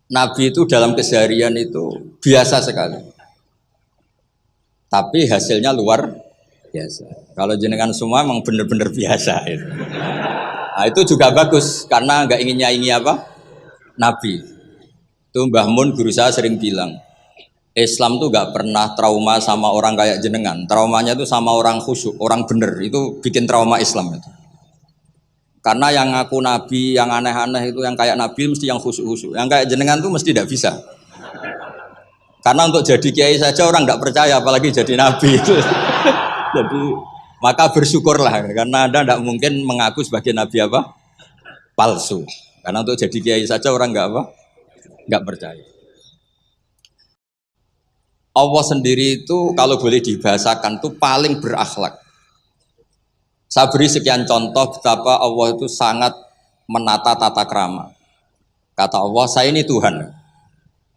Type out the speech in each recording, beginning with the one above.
Nabi itu dalam keseharian itu biasa sekali, tapi hasilnya luar biasa. Kalau jenengan semua memang benar-benar biasa itu. Nah, itu juga bagus karena nggak ingin nyaingi apa Nabi. Itu Mbah Mun guru saya sering bilang, Islam tuh nggak pernah trauma sama orang kayak jenengan. Traumanya itu sama orang khusyuk, orang bener. Itu bikin trauma Islam itu. Karena yang ngaku Nabi, yang aneh-aneh itu, yang kayak Nabi mesti yang khusyuk-khusyuk. Yang kayak jenengan tuh mesti tidak bisa. Karena untuk jadi kiai saja orang nggak percaya, apalagi jadi Nabi itu. Jadi maka bersyukurlah, karena Anda tidak mungkin mengaku sebagai Nabi apa? Palsu. Karena untuk jadi kiai saja orang nggak apa? Nggak percaya. Allah sendiri itu kalau boleh dibahasakan tuh paling berakhlak. Saya beri sekian contoh betapa Allah itu sangat menata tata krama. Kata Allah, saya ini Tuhan.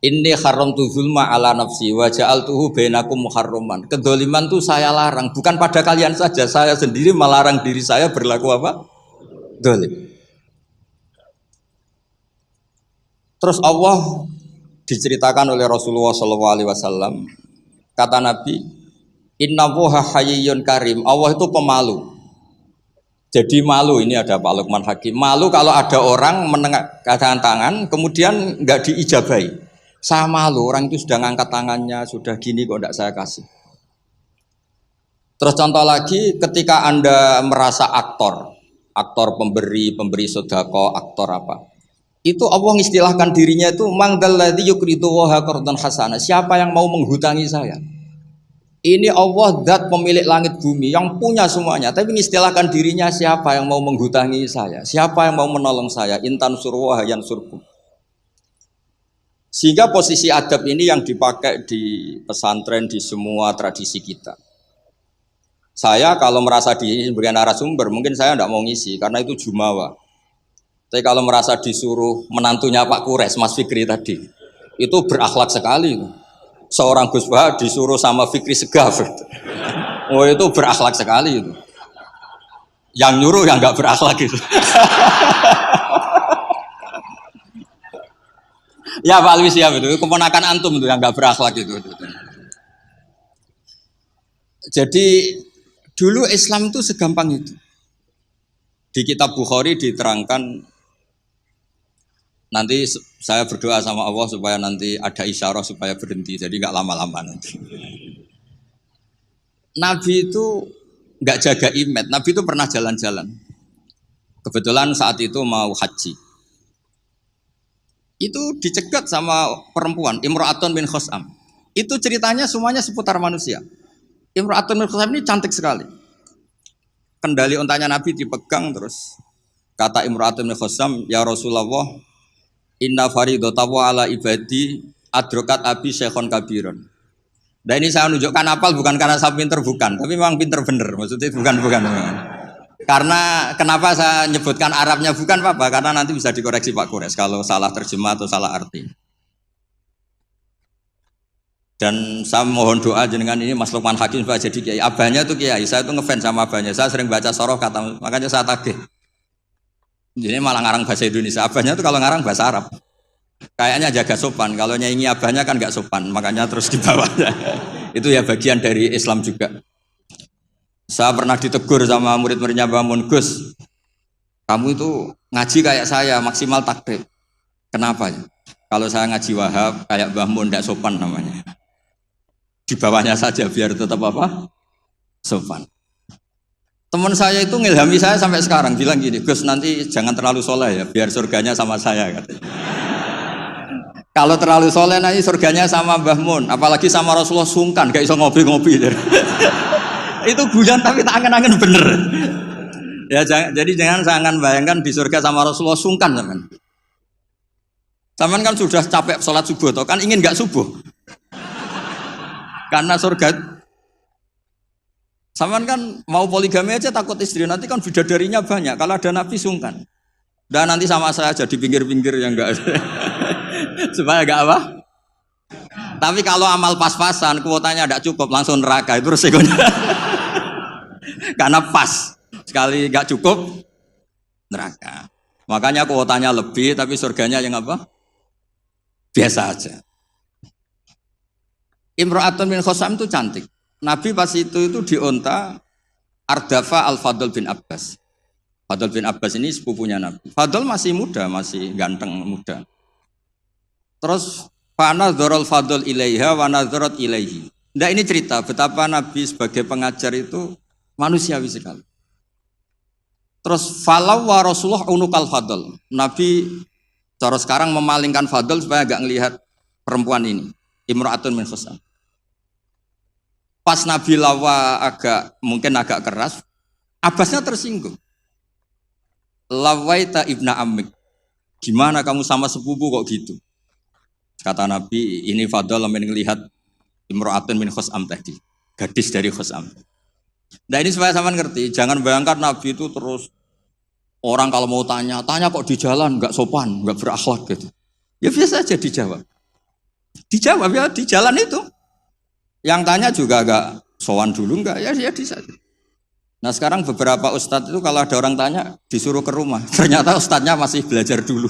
Inni haramtu zulma ala nafsi wa ja'altuhu bainakum muharraman. Kedoliman itu saya larang, bukan pada kalian saja. Saya sendiri melarang diri saya berlaku apa? Dolim. Terus Allah diceritakan oleh Rasulullah SAW. Kata Nabi, Innallaha hayyun karim. Allah itu pemalu. Jadi malu, ini ada Pak Lukman Hakim. Malu kalau ada orang menengahkan tangan, kemudian nggak diijabahi. Saya malu, orang itu sudah ngangkat tangannya, sudah gini kok tidak saya kasih. Terus contoh lagi, ketika Anda merasa aktor pemberi sedekah, aktor apa? Itu Allah mengistilahkan dirinya itu mangdalladzi yuqridu wa qardan hasana. Siapa yang mau menghutangi saya? Ini Allah zat pemilik langit bumi yang punya semuanya, tapi mengistilahkan dirinya siapa yang mau menghutangi saya, siapa yang mau menolong saya, intan surwa hayan surku. Sehingga posisi adab ini yang dipakai di pesantren, di semua tradisi kita. Saya kalau merasa diberi narasumber, mungkin saya tidak mau ngisi karena itu jumawa. Tapi kalau merasa disuruh menantunya Pak Kures, Mas Fikri tadi, itu berakhlak sekali. Seorang Gus Bah disuruh sama Fikri Segaf. Oh itu berakhlak sekali itu. Yang nyuruh yang nggak berakhlak itu. Ya Pak Alwi siap itu, keponakan antum itu yang nggak berakhlak itu. Jadi dulu Islam itu segampang itu. Di kitab Bukhari diterangkan. Nanti saya berdoa sama Allah supaya nanti ada isyarah supaya berhenti, jadi nggak lama-lama nanti. Nabi itu nggak jaga image, Nabi itu pernah jalan-jalan. Kebetulan saat itu mau haji. Itu dicegat sama perempuan, Imra'atun bin Khosam. Itu ceritanya semuanya seputar manusia. Imra'atun bin Khosam ini cantik sekali. Kendali untanya Nabi dipegang terus. Kata Imra'atun bin Khosam, ya Rasulullah, Inna faridotawa ala ibadi adrokat abi syekhon kabiron. Nah ini saya menunjukkan apal bukan karena saya pinter, bukan, tapi memang pinter bener, maksudnya bukan. Karena kenapa saya nyebutkan Arabnya bukan apa, karena nanti bisa dikoreksi Pak Kures kalau salah terjemah atau salah arti. Dan saya mohon doa jenengan ini Mas Lukman Hakim supaya jadi kiai. Abahnya tuh kiai, saya tuh ngefans sama abahnya. Saya sering baca soroh kata, makanya saya tagih. Jadi malah ngarang bahasa Indonesia, abahnya tuh kalau ngarang bahasa Arab. Kayaknya jaga sopan, kalau nyanyi abahnya kan nggak sopan, makanya terus di bawahnya. Itu ya bagian dari Islam juga. Saya pernah ditegur sama murid-muridnya Mbah Mun, Gus, kamu itu ngaji kayak saya, maksimal takrib. Kenapa ya? Kalau saya ngaji Wahab, kayak Mbah Mun, nggak sopan namanya. Di bawahnya saja biar tetap apa? Sopan. Teman saya itu ngilhami saya sampai sekarang, bilang gini, Gus nanti jangan terlalu soleh ya, biar surganya sama saya katanya. Kalau terlalu soleh nanti surganya sama Mbah Mun, apalagi sama Rasulullah sungkan, gak iso ngopi-ngopi. Itu guyon tapi tak angen-angen bener. Ya jadi jangan bayangkan di surga sama Rasulullah sungkan teman. Teman kan sudah capek sholat subuh, atau kan ingin gak subuh? Karena surga. Saman kan mau poligami aja takut istri, nanti kan bidadarinya banyak. Kalau ada Nabi sungkan. Dan nanti sama saya aja di pinggir-pinggir yang enggak supaya enggak apa. Tapi kalau amal pas-pasan, kuotanya tidak cukup, langsung neraka, itu resikonya. Karena pas, sekali enggak cukup, neraka. Makanya kuotanya lebih, tapi surganya yang apa? biasa aja. Imra'atun min Khosam itu cantik. Nabi pas itu dionta Ardafa Al-Fadl bin Abbas. Fadl bin Abbas ini sepupunya Nabi. Fadl masih muda, masih ganteng muda. Terus fanadharul Fadl ilaiha wa nadharat ilaihi. Nah ini cerita betapa Nabi sebagai pengajar itu manusiawi sekali. Terus falau wa Rasulullah unukal Fadl. Nabi cara sekarang memalingkan Fadl supaya agak ngelihat perempuan ini. Imra'atun min Khosam. Pas Nabi lawa mungkin agak keras, Abbasnya tersinggung. Lawaita ibna Amik, gimana kamu sama sepupu kok gitu? Kata Nabi, ini Fadl ingin melihat Imra'atun min Khosam tadi, gadis dari Khosam. Nah ini supaya sama ngerti, jangan bayangkan Nabi itu terus orang kalau mau tanya kok di jalan, nggak sopan, nggak berakhlak gitu. Ya biasa aja dijawab. Dijawab ya di jalan itu. Yang tanya juga agak sowan dulu enggak ya bisa. Nah sekarang beberapa ustadz itu kalau ada orang tanya disuruh ke rumah, ternyata ustadznya masih belajar dulu.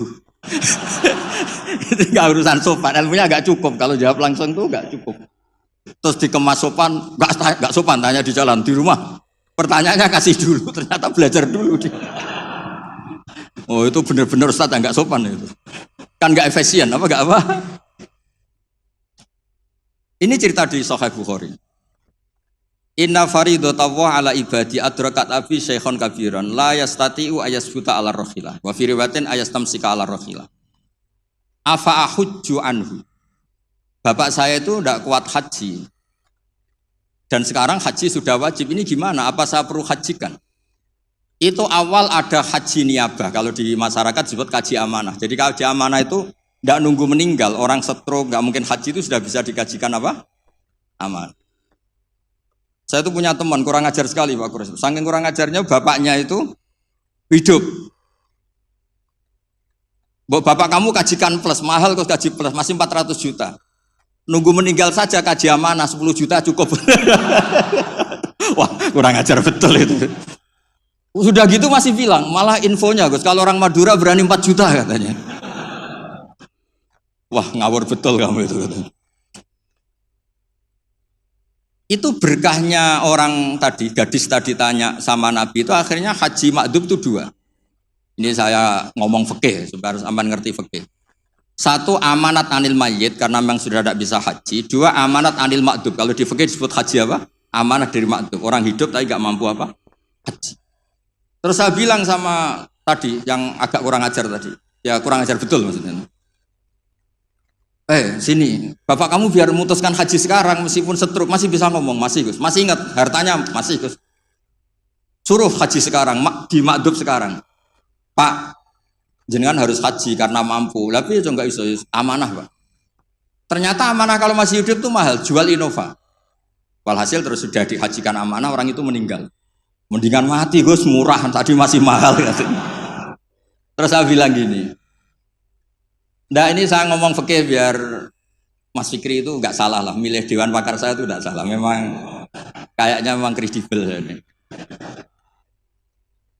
Itu enggak urusan sopan, ilmunya enggak cukup, kalau jawab langsung tuh enggak cukup. Terus dikemas sopan, enggak sopan tanya di jalan, di rumah. Pertanyaannya kasih dulu, ternyata belajar dulu dia. Oh itu benar-benar ustadz enggak sopan itu. Kan enggak efisien, enggak apa? Ini cerita di Sahih Bukhari. Inna faridatallahi ala ibadi adrakat abi syekhon kabiran la yastati'u ayasbuta ala rakhilah wa fi riwayatin ayastamsika ala rakhilah. Afa ahujju anhu. Bapak saya itu tidak kuat haji. Dan sekarang haji sudah wajib. Ini gimana? Apa saya perlu hajikan? Itu awal ada haji niabah. Kalau di masyarakat disebut haji amanah. Jadi haji amanah itu tidak nunggu meninggal, orang stroke, nggak mungkin haji itu sudah bisa dikajikan apa? Aman. Saya itu punya teman kurang ajar sekali Pak Kures. Saking kurang ajarnya bapaknya itu hidup. Bapak kamu kajikan plus, mahal kok kaji plus, masih 400 juta. Nunggu meninggal saja kaji amanah 10 juta cukup. Wah kurang ajar betul itu. Sudah gitu masih bilang, malah infonya Gus, kalau orang Madura berani 4 juta katanya. Wah ngawur betul kamu itu. Itu berkahnya orang tadi, gadis tadi tanya sama Nabi itu akhirnya haji makdum itu 2. Ini saya ngomong fikih supaya harus aman ngerti fikih. 1 amanat anil mayyit karena memang sudah tidak bisa haji. 2 amanat anil makdum. Kalau di fikih disebut haji apa? Amanat dari makdum. Orang hidup tapi nggak mampu apa? Haji. Terus saya bilang sama tadi yang agak kurang ajar tadi. Ya kurang ajar betul maksudnya. Sini, bapak kamu biar memutuskan haji sekarang meskipun stroke masih bisa ngomong, masih Gus, masih ingat hartanya masih Gus. Suruh haji sekarang, di makdum sekarang. Pak, jenengan harus haji karena mampu, tapi itu enggak iso amanah Pak. Ternyata amanah kalau masih hidup tuh mahal, jual Innova. Walhasil terus sudah dihajikan amanah orang itu meninggal. Mendingan mati Gus, murah tadi masih mahal. Terus saya bilang gini. Nah ini saya ngomong fikih biar Mas Fikri itu nggak salah lah, milih dewan pakar saya itu nggak salah, memang kayaknya memang kredibel.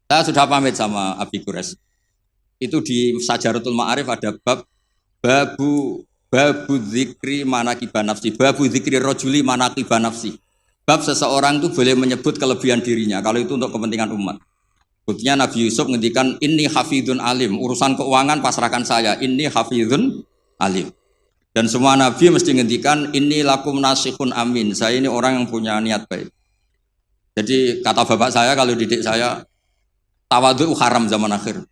Saya sudah pamit sama Abi Kures. Itu di Sajaratul Ma'arif ada babu zikri manaqiban nafsi, babu zikri rojuli manaqiban nafsi. Bab seseorang itu boleh menyebut kelebihan dirinya kalau itu untuk kepentingan umat. Buktinya Nabi Yusuf ngendikan inni hafidun alim, urusan keuangan pasrahkan saya, inni hafidun alim. Dan semua Nabi mesti ngendikan inni lakum nasihun amin, saya ini orang yang punya niat baik. Jadi kata bapak saya kalau didik saya, tawadhu haram zaman akhir.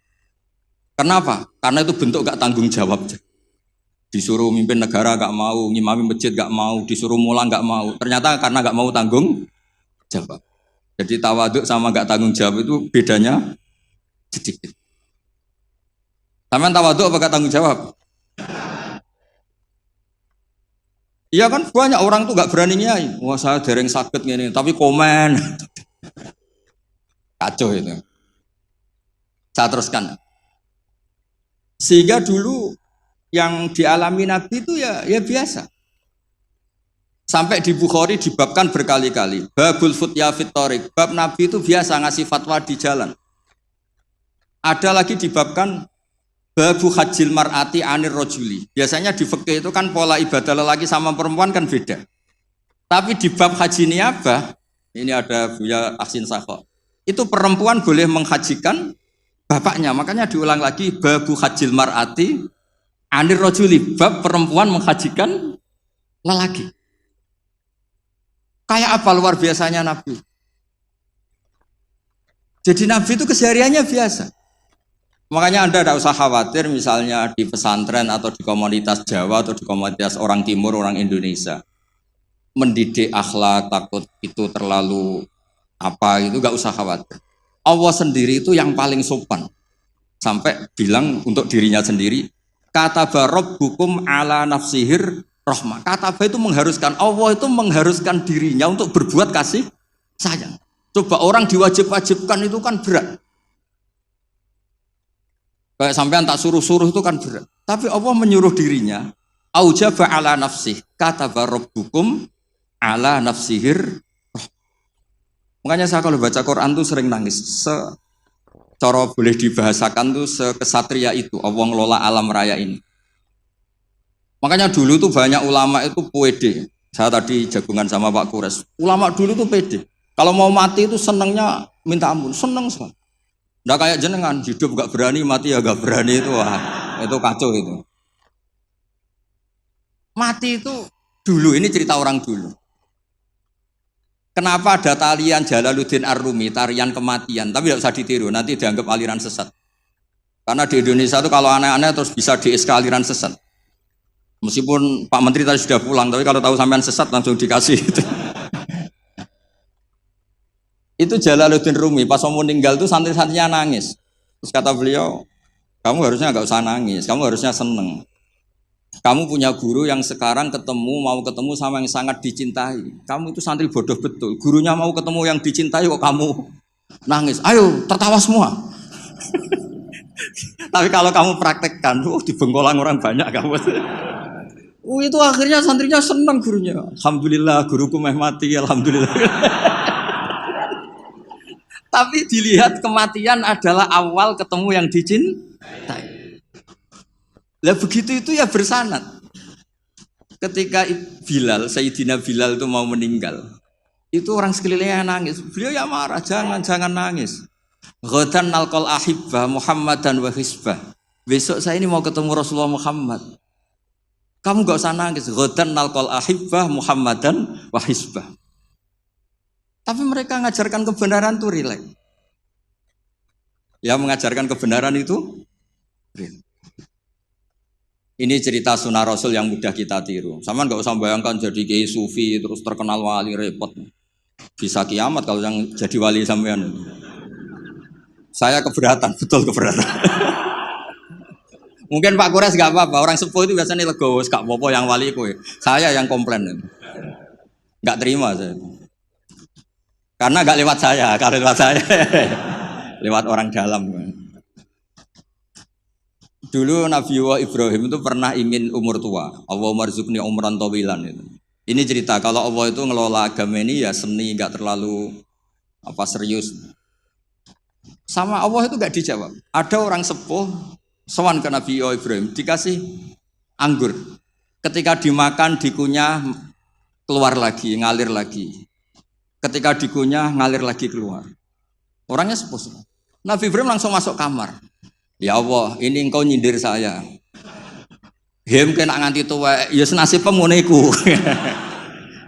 Kenapa? Karena itu bentuk gak tanggung jawab. Disuruh mimpin negara gak mau, ngimami masjid gak mau, disuruh mulang gak mau. Ternyata karena gak mau tanggung jawab. Jadi tawaduk sama gak tanggung jawab itu bedanya sedikit. Taman tawaduk apa gak tanggung jawab? Iya kan banyak orang tuh gak berani nyai. Wah saya dereng sakit gini, tapi komen. Kacau itu. Saya teruskan. Sehingga dulu yang dialami Nabi itu ya biasa. Sampai di Bukhari dibabkan berkali-kali. Babul futya fit thoriq. Bab Nabi itu biasa ngasih fatwa di jalan. Ada lagi dibabkan Babu hajil mar'ati anir rojuli. Biasanya di fikih itu kan pola ibadah lelaki sama perempuan kan beda. Tapi di bab haji niyabah, ini ada Buya Ahsin Sakho. Itu perempuan boleh menghajikan bapaknya. Makanya diulang lagi babu hajil mar'ati anir rojuli. Bab perempuan menghajikan lelaki. Kayak apa luar biasanya Nabi? Jadi Nabi itu kesehariannya biasa. Makanya Anda tidak usah khawatir misalnya di pesantren atau di komunitas Jawa atau di komunitas orang Timur, orang Indonesia. Mendidik akhlak, takut itu terlalu apa itu gak usah khawatir. Allah sendiri itu yang paling sopan. Sampai bilang untuk dirinya sendiri, kataba rabbukum ala nafsihir rahmah. Kataba itu mengharuskan, Allah itu mengharuskan dirinya untuk berbuat kasih sayang. Coba orang diwajib-wajibkan itu kan berat. Kayak sampean tak suruh-suruh itu kan berat. Tapi Allah menyuruh dirinya, aujaba ala nafsih, kataba rabbukum ala nafsihir. Makanya saya kalau baca Quran tuh sering nangis. Cara boleh dibahasakan tuh sekesatria itu Allah ngelola alam raya ini. Makanya dulu tuh banyak ulama itu pede. Saya tadi jagungan sama Pak Kures. Ulama dulu tuh pede. Kalau mau mati itu senengnya minta ampun, seneng sekali. Nggak kayak jenengan, hidup gak berani, mati ya gak berani itu, wah, itu kacau itu. Mati itu dulu, ini cerita orang dulu. Kenapa ada tarian Jalaluddin Ar-Rumi, tarian kematian, tapi tidak usah ditiru, nanti dianggap aliran sesat. Karena di Indonesia itu kalau aneh-aneh terus bisa di-SK aliran sesat. Meskipun Pak Menteri tadi sudah pulang, tapi kalau tahu sampean sesat langsung dikasih itu. Itu Jalaluddin Rumi, pas mau meninggal itu santri-santrinya nangis. Terus kata beliau, kamu harusnya nggak usah nangis, kamu harusnya seneng. Kamu punya guru yang sekarang mau ketemu sama yang sangat dicintai. Kamu itu santri bodoh betul. Gurunya mau ketemu yang dicintai kok kamu nangis. Ayo, tertawa semua. Tapi kalau kamu praktekkan, di Bengkolang orang banyak kamu. Itu akhirnya santrinya senang gurunya. Alhamdulillah, guruku meh mati, alhamdulillah. Tapi dilihat kematian adalah awal ketemu yang dicintai. Lah begitu itu ya bersanad. Ketika Bilal, Sayyidina Bilal itu mau meninggal, itu orang sekelilingnya nangis. Beliau ya marah, jangan nangis. Ghadan nalqal ahibbah Muhammadan wa hisbah. Besok saya ini mau ketemu Rasulullah Muhammad. Kamu gak usah nangis. Ghadan nalqal ahibbah Muhammadan wa hisbah. Tapi mereka mengajarkan kebenaran itu rileks. Ya mengajarkan kebenaran itu rileks. Ini cerita sunnah Rasul yang mudah kita tiru. Sama nggak usah bayangkan jadi kiai sufi terus terkenal wali repot. Bisa kiamat kalau yang jadi wali sampean. Saya keberatan, betul keberatan. Mungkin Pak Kures nggak apa-apa. Orang sepuh itu biasanya legowo, gak apa-apa yang wali kowe. Saya yang komplain. Nggak terima saya. Karena gak lewat saya, kalau lewat saya lewat orang dalam. Dulu Nabi Ibrahim itu pernah ingin umur tua. Allahumma rzuqni umran tawilan itu. Ini cerita kalau Allah itu ngelola agama ini ya seni, gak terlalu serius. Sama Allah itu gak dijawab. Ada orang sepuh sowan ke Nabi Ibrahim dikasih anggur. Ketika dimakan dikunyah keluar lagi, ngalir lagi. Ketika dikunyah ngalir lagi keluar. Orangnya sepuh. Nabi Ibrahim langsung masuk kamar. Ya Allah, ini engkau nyindir saya. Hem kena nganti tua, ya senasib pemuniku.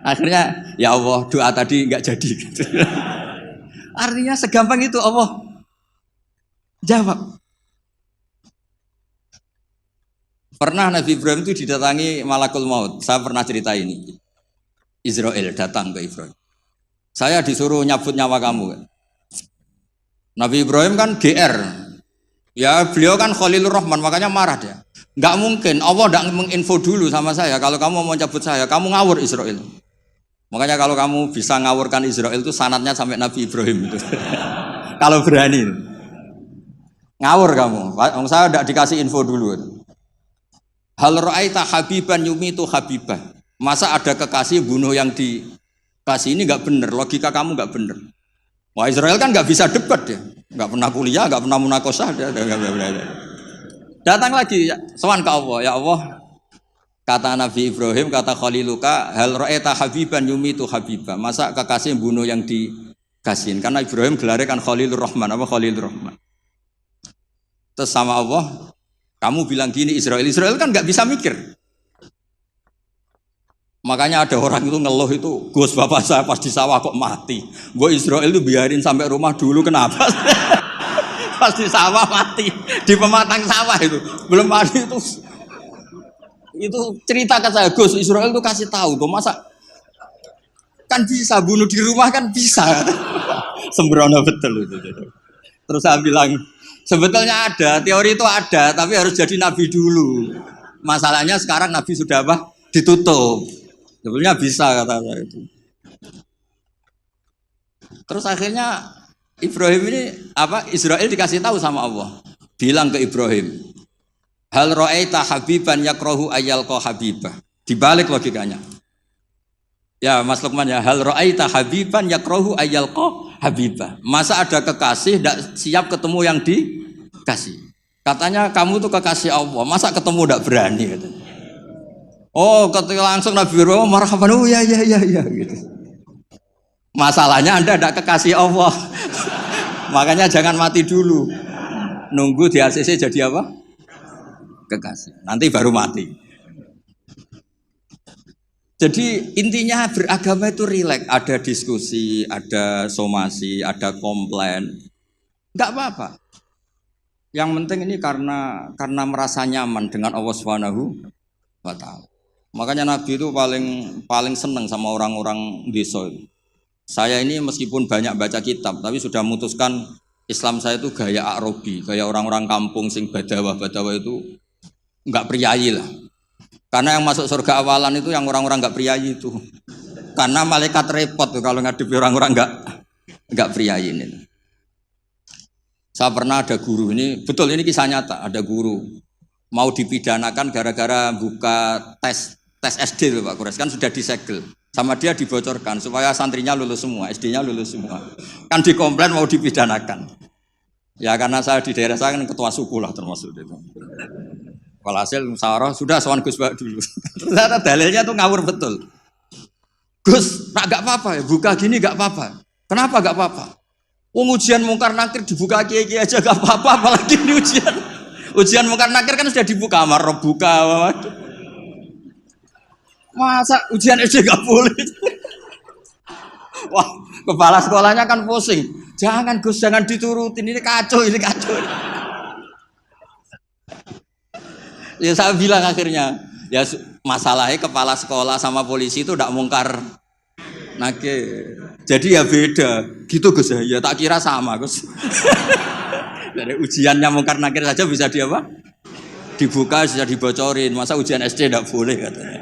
Akhirnya, ya Allah, doa tadi enggak jadi. Artinya segampang itu Allah jawab. Pernah Nabi Ibrahim itu didatangi malakul maut. Saya pernah cerita ini. Israel datang ke Ibrahim. Saya disuruh nyabut nyawa kamu. Nabi Ibrahim kan GR. Ya beliau kan Khalilur Rahman, makanya marah dia. Enggak mungkin, Allah enggak menginfo dulu sama saya. Kalau kamu mau cabut saya, kamu ngawur Israel. Makanya kalau kamu bisa ngawurkan Israel itu sanadnya sampai Nabi Ibrahim itu. Kalau berani. Ngawur kamu. Saya enggak dikasih info dulu. Hal ra'aita habiban yumitu habibah. Masa ada kekasih bunuh yang dikasih, ini enggak benar, logika kamu enggak benar. Wah Israel kan enggak bisa debat ya. Enggak pernah kuliah, enggak pernah munakosah dia. Datang lagi, sowan ke Allah, ya Allah. Kata Nabi Ibrahim, kata Khaliluka, hal ra'aita habiban yumitu habibah. Masa kekasih bunuh yang dikasihin? Karena Ibrahim gelarnya kan Khalilur Rahman, apa Khalilur Rahman. Terus sama Allah, kamu bilang gini Israel kan nggak bisa mikir. Makanya ada orang itu ngeluh itu, Gus bapak saya pas di sawah kok mati. Gue Israel itu biarin sampai rumah dulu, kenapa? Pas di sawah mati, di pematang sawah itu belum mati itu cerita ke saya, Gus Israel itu kasih tahu tuh masa kan bisa bunuh di rumah kan bisa. Sembrono betul itu. Terus saya bilang sebetulnya ada teori itu ada, tapi harus jadi nabi dulu. Masalahnya sekarang nabi sudah apa? Ditutup. Sebetulnya bisa kata saya itu. Terus akhirnya Ibrahim ini apa? Israel dikasih tahu sama Allah. Bilang ke Ibrahim, hal ra'aita habiban yakrahu ayyalqa habibah. Dibalik logikanya. Ya Mas Lukman ya, hal ra'aita habiban yakrahu ayyalqa habibah. Masa ada kekasih tidak siap ketemu yang dikasih. Katanya kamu tuh kekasih Allah, masa ketemu tidak berani katanya. Oh, ketika langsung Nabi Ibrahim marhaban, oh ya gitu. Masalahnya Anda tidak kekasih Allah. Makanya jangan mati dulu. Nunggu di ACC jadi apa? Kekasih. Nanti baru mati. Jadi intinya beragama itu rileks, ada diskusi, ada somasi, ada komplain. Enggak apa-apa. Yang penting ini karena merasa nyaman dengan Allah Subhanahu wa taala. Makanya Nabi itu paling senang sama orang-orang desa itu. Saya ini meskipun banyak baca kitab, tapi sudah memutuskan Islam saya itu gaya Arabi, gaya orang-orang kampung sing badawa itu enggak priayi lah. Karena yang masuk surga awalan itu yang orang-orang enggak priayi itu. Karena malaikat repot tuh kalau ngadepi orang-orang enggak priayi ini. Saya pernah ada guru ini, betul ini kisah nyata, ada guru mau dipidanakan gara-gara buka tes SD loh Pak Kures, kan sudah disegel. Sama dia dibocorkan supaya santrinya lulus semua, SD-nya lulus semua. Kan dikomplain mau dipidanakan. Ya karena saya di daerah saya kan ketua suku lah termasuk itu. Walhasil musyawarah sudah sowan Gus Bak dulu. Ternyata dalilnya tuh ngawur betul. Gus, nak gak apa-apa ya, buka gini gak apa-apa. Kenapa gak apa-apa? Ujian mungkar nakir dibuka kiai aja gak apa-apa, apalagi ini ujian. Ujian mungkar nakir kan sudah dibuka, amar buka. Masa ujian SD gak boleh? Wah, kepala sekolahnya kan pusing. Jangan Gus, jangan diturutin, ini kacau. Ya saya bilang akhirnya, ya masalahnya kepala sekolah sama polisi itu tidak mungkar nakir. Jadi ya beda, gitu Gus ya tak kira sama Gus. Dari ujiannya mungkar nakir saja bisa dia apa? Dibuka, bisa dibocorin, masa ujian SD tidak boleh katanya.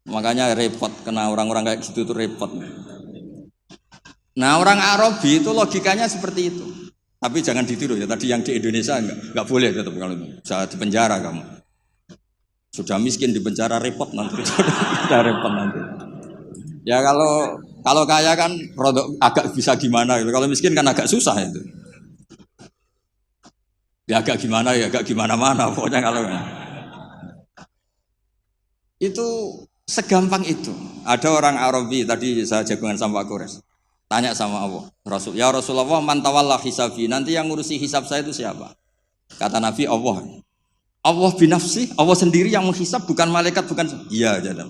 Makanya repot, kena orang-orang kayak gitu tuh repot. Nah orang Arabi itu logikanya seperti itu. Tapi jangan ditiru ya, tadi yang di Indonesia enggak boleh tetap kalau bisa di penjara kamu. Sudah miskin di penjara repot nanti. Sudah repot nanti. Ya kalau kaya kan agak bisa gimana gitu. Kalau miskin kan agak susah itu. Ya agak gimana mana pokoknya kalau itu segampang itu. Ada orang Arabi tadi saya jagungan sama Pak Kores. Tanya sama Allah, ya Rasulullah, man tawalla hisabi, nanti yang ngurusi hisab saya itu siapa? Kata Nabi, Allah. Allah binafsi, Allah sendiri yang menghisab, bukan malaikat, bukan. Iya, jadi.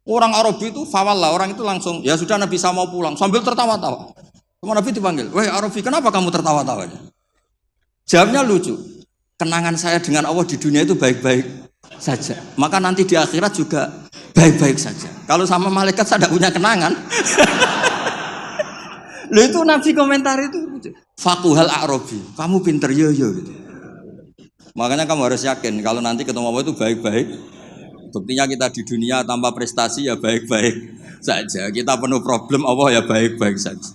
Orang Arabi itu fawalla, orang itu langsung, ya sudah Nabi saya mau pulang, sambil tertawa-tawa. Sama Nabi dipanggil, weh Arabi, kenapa kamu tertawa-tawa? Jawabnya lucu. Kenangan saya dengan Allah di dunia itu baik-baik saja. Maka nanti di akhirat juga baik-baik saja. Kalau sama malaikat saya tidak punya kenangan. Loh itu Nabi komentar itu fakuhal Arabi, kamu pinter yo gitu. Makanya kamu harus yakin kalau nanti ketemu Allah itu baik-baik. Buktinya kita di dunia tanpa prestasi ya baik-baik saja. Kita penuh problem, Allah ya baik-baik saja.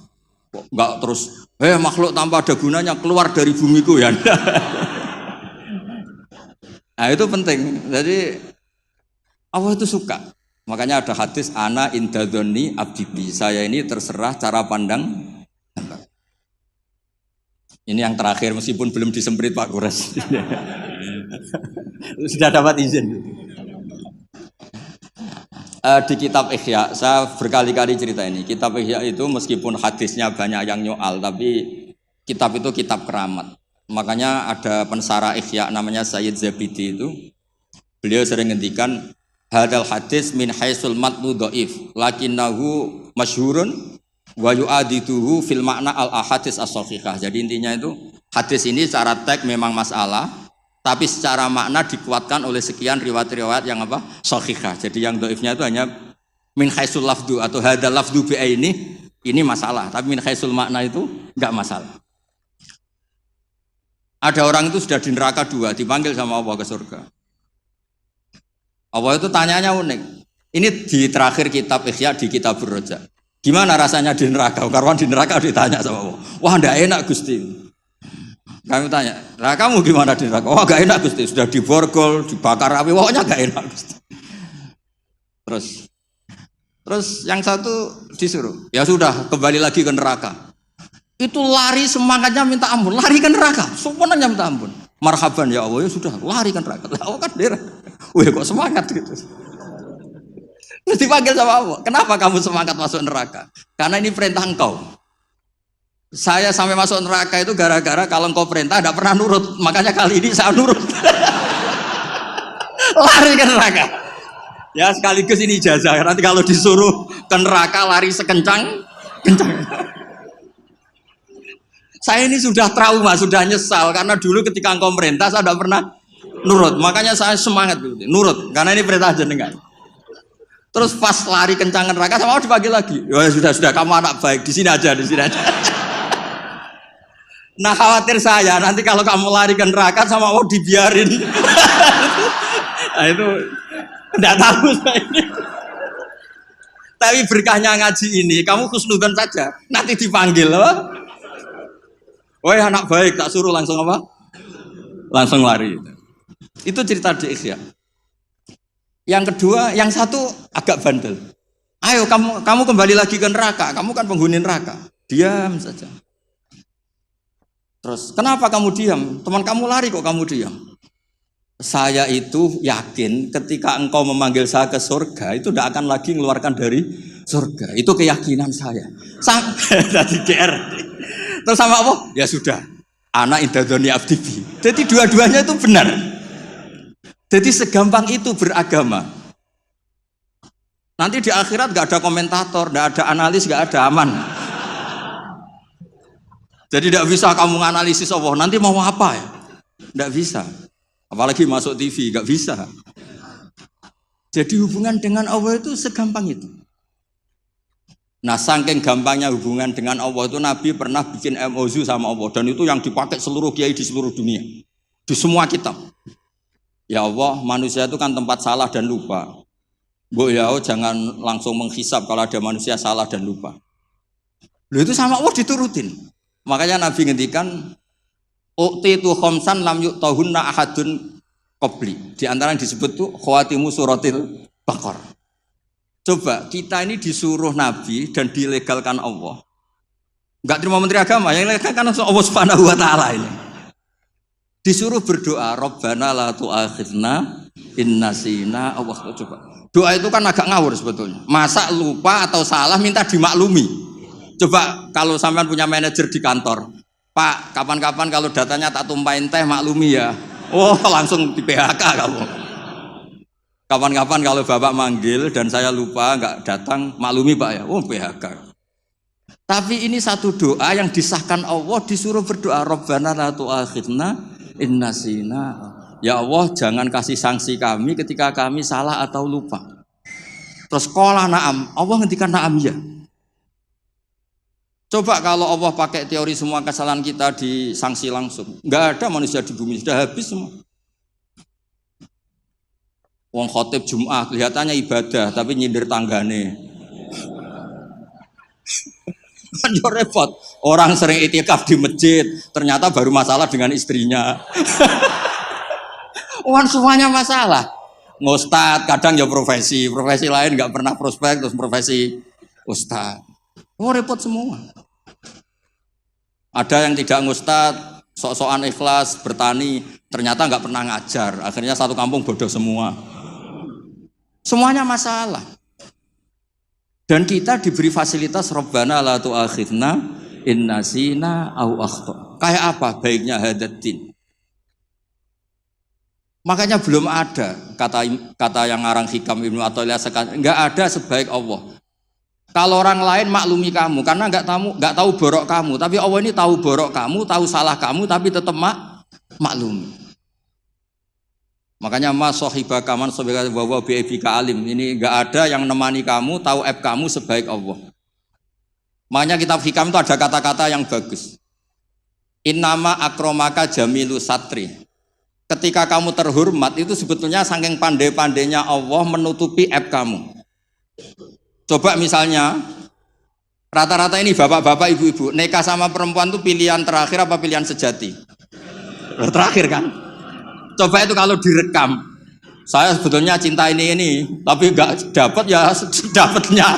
Enggak terus, makhluk tanpa ada gunanya keluar dari bumiku ya. Nah itu penting. Jadi Allah itu suka. Makanya ada hadis ana indadzoni abdibi, saya ini terserah cara pandang. Ini yang terakhir meskipun belum disemprit Pak Kures. Sudah dapat izin. Di kitab Ihya, saya berkali-kali cerita ini. Kitab Ihya itu meskipun hadisnya banyak yang nyoal, tapi kitab itu kitab keramat. Makanya ada pensara Ihya namanya Sayyid Zabidi itu. Beliau sering ngendikan hadal hadis min haisul matnu dhaif, lakinnahu masyhurun wa yu'adituhu fil makna al ahadits as-sahihah. Jadi intinya itu hadis ini secara teks memang masalah, tapi secara makna dikuatkan oleh sekian riwayat-riwayat yang apa? Sahihah. Jadi yang dhaifnya itu hanya min haisul lafdu atau hadal lafdu bi ini masalah, tapi min haisul makna itu enggak masalah. Ada orang itu sudah di neraka 2, dipanggil sama Allah ke surga. Allah itu tanyanya unik. Ini di terakhir kitab Ihya di kitab Ar-Raja. Gimana rasanya di neraka? Karwan di neraka ditanya sama Allah. Wah, enggak enak Gusti. Kami tanya, lah kamu gimana di neraka? Wah, enggak enak Gusti. Sudah diborgol, dibakar api, pokoknya enggak enak Gusti. Terus yang satu disuruh, ya sudah kembali lagi ke neraka. Itu lari semangatnya minta ampun, lari ke neraka, semuanya minta ampun. Marhaban ya Allah, ya sudah lari ke neraka. Lah Allah kan dia. Wih kok semangat gitu. Terus dipanggil sama Allah. Kenapa kamu semangat masuk neraka? Karena ini perintah engkau. Saya sampai masuk neraka itu gara-gara kalau engkau perintah tidak pernah nurut. Makanya kali ini saya nurut. Lari ke neraka. Ya sekaligus ini ijazah. Nanti kalau disuruh ke neraka lari sekencang. Saya ini sudah trauma, sudah nyesal. Karena dulu ketika engkau perintah saya tidak pernah nurut, makanya saya semangat gitu. Nurut, karena ini perintah jenengan. Terus pas lari kencang neraka sama Allah dipanggil lagi. Ya sudah, kamu anak baik, di sini aja. Nah khawatir saya nanti kalau kamu lari ke neraka sama Allah dibiarin. Nah itu tidak tahu saya ini. Tapi berkahnya ngaji ini, kamu khusnudzon saja. Nanti dipanggil loh. Woi anak baik, tak suruh langsung apa? Langsung lari. Itu cerita di Ihya. Yang kedua, yang satu agak bandel. Ayo kamu kembali lagi ke neraka. Kamu kan penghuni neraka. Diam saja. Terus kenapa kamu diam? Teman kamu lari kok kamu diam? Saya itu yakin ketika engkau memanggil saya ke surga itu tidak akan lagi mengeluarkan dari surga. Itu keyakinan saya. Dari GR. Terus sama apa? Ya sudah. Anak indadoni abdibi. Jadi dua-duanya itu benar. Jadi segampang itu beragama. Nanti di akhirat gak ada komentator, gak ada analis, gak ada aman. Jadi gak bisa kamu menganalisis Allah. Nanti mau apa ya? Gak bisa. Apalagi masuk TV, gak bisa. Jadi hubungan dengan Allah itu segampang itu. Nah saking gampangnya hubungan dengan Allah itu Nabi pernah bikin MOU sama Allah. Dan itu yang dipakai seluruh kiai di seluruh dunia. Di semua kitab. Ya Allah, manusia itu kan tempat salah dan lupa. Bu ya Allah, jangan langsung menghisap kalau ada manusia salah dan lupa. Loh itu sama Allah diturutin. Makanya Nabi ngendikan, uqtitu khamsan lam yu'tahunna ahadun qabli. Di antara yang disebut tuh khawatimu suratil Baqarah. Coba kita ini disuruh Nabi dan dilegalkan Allah. Enggak terima menteri agama, yang legalkan langsung Allah Subhanahu wa taala ini. Disuruh berdoa, Rabbana la tu'akhidna in nasina. Allah coba. Doa itu kan agak ngawur sebetulnya. Masa lupa atau salah minta dimaklumi. Coba kalau sampean punya manajer di kantor, Pak, kapan-kapan kalau datanya tak tumpahin teh maklumi ya. Oh, langsung di PHK kamu. Kapan-kapan kalau Bapak manggil dan saya lupa nggak datang, maklumi Pak ya. Oh, PHK. Tapi ini satu doa yang disahkan Allah, disuruh berdoa, Rabbana la tu'akhidna innasina. Ya Allah, jangan kasih sanksi kami ketika kami salah atau lupa. Terus qala na'am, Allah ngendikan na'am ya. Coba kalau Allah pakai teori semua kesalahan kita disanksi langsung, nggak ada manusia di bumi, sudah habis semua. Wong khotib Jum'ah kelihatannya ibadah tapi nyindir tanggane. Kan repot. Orang sering itikaf di masjid, ternyata baru masalah dengan istrinya. Wan semuanya masalah. Ngustad kadang ya profesi lain nggak pernah prospek terus profesi ustad. Oh repot semua. Ada yang tidak ngustad sok-sokan ikhlas bertani, ternyata nggak pernah ngajar. Akhirnya satu kampung bodoh semua. Semuanya masalah. Dan kita diberi fasilitas Rabbana la tu'akhidna in nasina au akhta. Kayak apa baiknya hadatin? Makanya belum ada kata yang ngarang Hikam Ibnu Athaillah sekarang, enggak ada sebaik Allah. Kalau orang lain maklumi kamu karena enggak tahu borok kamu, tapi Allah ini tahu borok kamu, tahu salah kamu, tapi tetap maklumi. Makanya mas sahibaka man sahibaka wa huwa bi aibika alim. Ini enggak ada yang nemani kamu, tahu aib kamu sebaik Allah. Makanya kitab Hikam itu ada kata-kata yang bagus. Innama akromaka jamilu satri. Ketika kamu terhormat itu sebetulnya saking pandai-pandainya Allah menutupi aib kamu. Coba misalnya rata-rata ini bapak-bapak, ibu-ibu nikah sama perempuan itu pilihan terakhir apa pilihan sejati? Terakhir kan? Coba itu kalau direkam, saya sebetulnya cinta ini tapi nggak dapat ya dapatnya.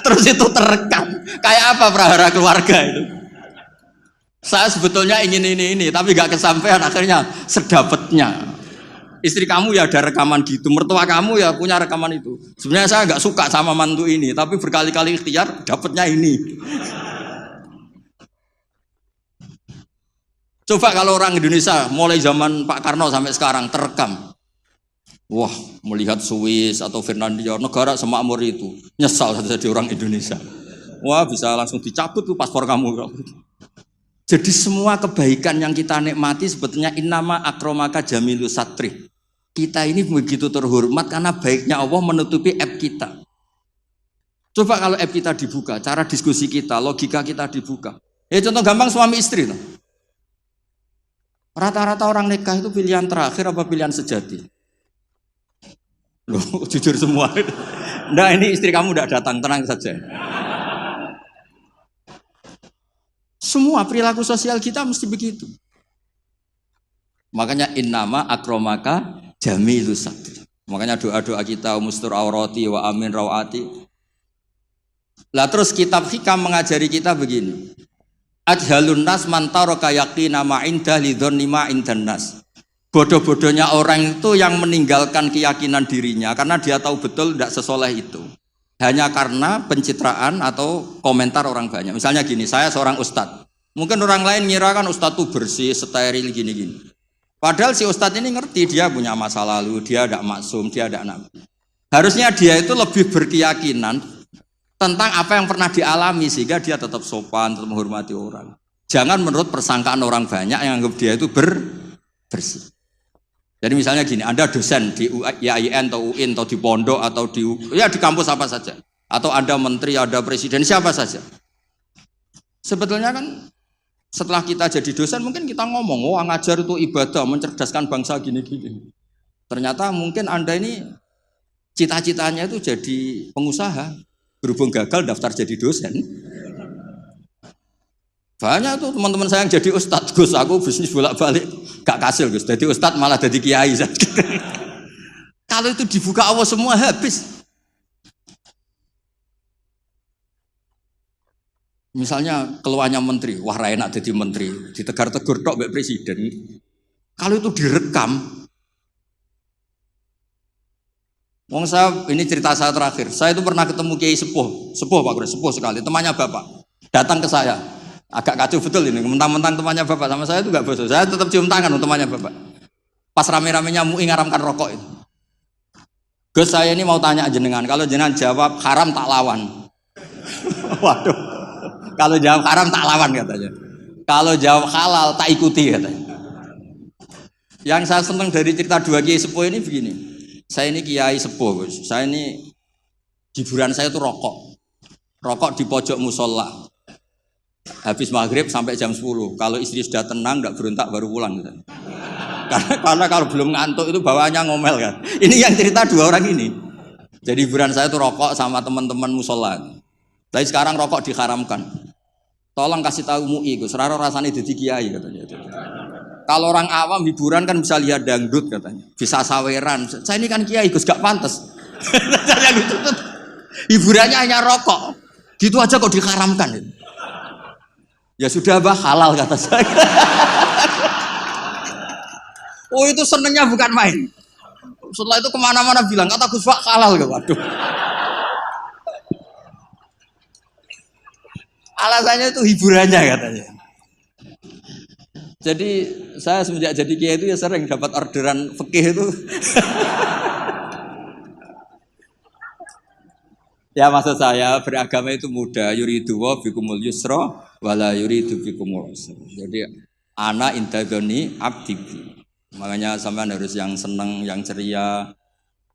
Terus itu terekam. Kayak apa prahara keluarga itu? Saya sebetulnya ingin ini tapi gak kesampaian, akhirnya sedapatnya. Istri kamu ya ada rekaman gitu, mertua kamu ya punya rekaman itu. Sebenarnya saya gak suka sama mantu ini, tapi berkali-kali ikhtiar dapatnya ini. Coba kalau orang Indonesia mulai zaman Pak Karno sampai sekarang terekam. Wah, melihat Swiss atau Finlandia, negara semakmur itu, nyesal jadi orang Indonesia. Wah, bisa langsung dicabut tuh paspor kamu. Jadi semua kebaikan yang kita nikmati sebetulnya innama akromaka jamilu satri. Kita ini begitu terhormat karena baiknya Allah menutupi aib kita. Coba kalau aib kita dibuka, cara diskusi kita, logika kita dibuka. Ya contoh gampang suami istri. Rata-rata orang nikah itu pilihan terakhir apa pilihan sejati? Loh, jujur semua. Nah ini istri kamu udah datang, tenang saja. Semua perilaku sosial kita mesti begitu. Makanya innama akromaka jamilus satri. Makanya doa-doa kita mustur aurati wa amin rawati. Lah terus kitab Hikam mengajari kita begini. Ajhalun nas man taraka yaqina ma inda lidhonni ma indan nas. Bodoh-bodohnya orang itu yang meninggalkan keyakinan dirinya karena dia tahu betul tidak sesoleh itu. Hanya karena pencitraan atau komentar orang banyak. Misalnya gini, saya seorang ustadz. Mungkin orang lain ngira kan ustadz tuh bersih, steril, gini-gini. Padahal si ustadz ini ngerti dia punya masa lalu, dia tidak maksum, dia tidak nabi. Harusnya dia itu lebih berkeyakinan tentang apa yang pernah dialami sehingga dia tetap sopan, tetap menghormati orang. Jangan menurut persangkaan orang banyak yang anggap dia itu bersih. Jadi misalnya gini, Anda dosen di IAIN atau UIN atau di pondok atau di kampus apa saja, atau Anda menteri, ada presiden, siapa saja. Sebetulnya kan setelah kita jadi dosen mungkin kita ngomong, oh ngajar itu ibadah, mencerdaskan bangsa gini-gini. Ternyata mungkin Anda ini cita-citanya itu jadi pengusaha, berhubung gagal daftar jadi dosen. Banyak tuh teman-teman saya yang jadi ustadz, Gus aku bisnis bolak-balik gak kasil Gus, jadi ustadz malah jadi kiai. Kalau itu dibuka Allah semua habis. Misalnya keluarnya menteri, wah enak jadi menteri, ditegar-tegur tok mbek presiden. Kalau itu direkam, wong saya ini cerita saya terakhir. Saya itu pernah ketemu Kiai sepuh Pak Guru, sepuh sekali, temannya Bapak. Datang ke saya. Agak kacau betul ini, mentang-mentang temannya Bapak sama saya itu gak bosok. Saya tetap cium tangan untuk temannya Bapak. Pas rame-ramenya MUI ngaramkan rokok itu. Gus saya ini mau tanya jenengan, kalau jenengan jawab haram tak lawan. Waduh. Kalau jawab haram tak lawan katanya. Kalau jawab halal tak ikuti katanya. Yang saya senang dari cerita dua kiai sepuh ini begini. Saya ini kiai sepuh Gus. Saya ini hiburan saya itu rokok. Rokok di pojok musola. Habis maghrib sampai jam 10. Kalau istri sudah tenang, nggak berontak baru pulang. Karena kalau belum ngantuk itu bawaannya ngomel kan. Ini yang cerita dua orang ini. Jadi hiburan saya itu rokok sama teman-teman musola. Tapi sekarang rokok diharamkan. Tolong kasih tahu MUI, Gus. Raro rasanya jadi kiai katanya. Kalau orang awam hiburan kan bisa lihat dangdut katanya, bisa saweran. Saya ini kan kiai Gus, gak pantas. Hiburannya hanya rokok. Gitu aja kok diharamkan. Ya sudah bah halal kata saya. Oh itu senengnya bukan main. Setelah itu kemana-mana bilang kata Gus Pak halal gak, waduh. Alasannya itu hiburannya katanya. Jadi saya semenjak jadi kiai itu ya sering dapat orderan fikih itu. Ya maksud saya beragama itu mudah. Yuridu wa bikumul yusra wala yuridu bikumul usra. Jadi ana intadoni abdi. Makanya sampean harus yang seneng, yang ceria.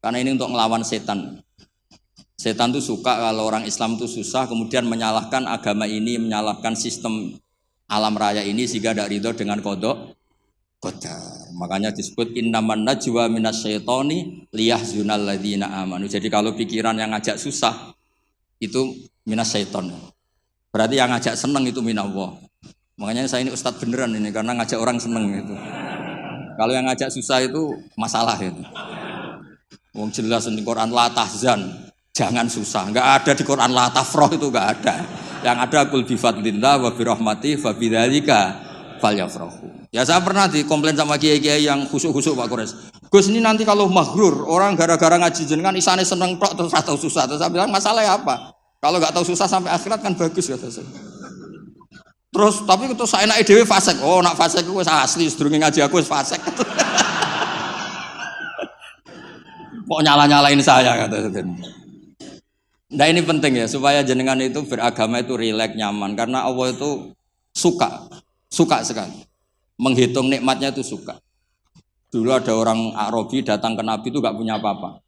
Karena ini untuk ngelawan setan. Setan tuh suka kalau orang Islam tuh susah, kemudian menyalahkan agama ini, menyalahkan sistem alam raya ini sehingga tidak ridho dengan kodok. Makanya disebut innaman najwa minasyaitoni liyahzunal ladzina amanu. Jadi kalau pikiran yang ngajak susah itu minasyaiton. Berarti yang ngajak seneng itu minallah. Makanya saya ini ustadz beneran ini karena ngajak orang seneng itu. Kalau yang ngajak susah itu masalah itu. Wong jelas di Quran la tahzan, jangan susah. Enggak ada di Quran la tafrah itu enggak ada. Yang ada qul bi fadlillah wa bi rahmatihi fa bidzalika falyafrahu. Ya saya pernah dikomplain sama kiai-kiai yang khusuk-khusuk Pak Kores. Gus ini nanti kalau maghrur orang gara-gara ngaji jenengan isane seneng tok terus tahu susah. Terus saya bilang masalah ya apa? Kalau enggak tahu susah sampai akhirat kan bagus kata saya. Terus tapi itu saya enake dhewe fasik. Oh nak fasik ku wis asli sedurunge ngaji aku wis fasik. Kok nyala-nyalain saya kata saya. Nah ini penting ya supaya jenengan itu beragama itu rileks nyaman karena Allah itu suka sekali menghitung nikmatnya itu suka. Dulu ada orang Arabi datang ke Nabi itu gak punya apa-apa.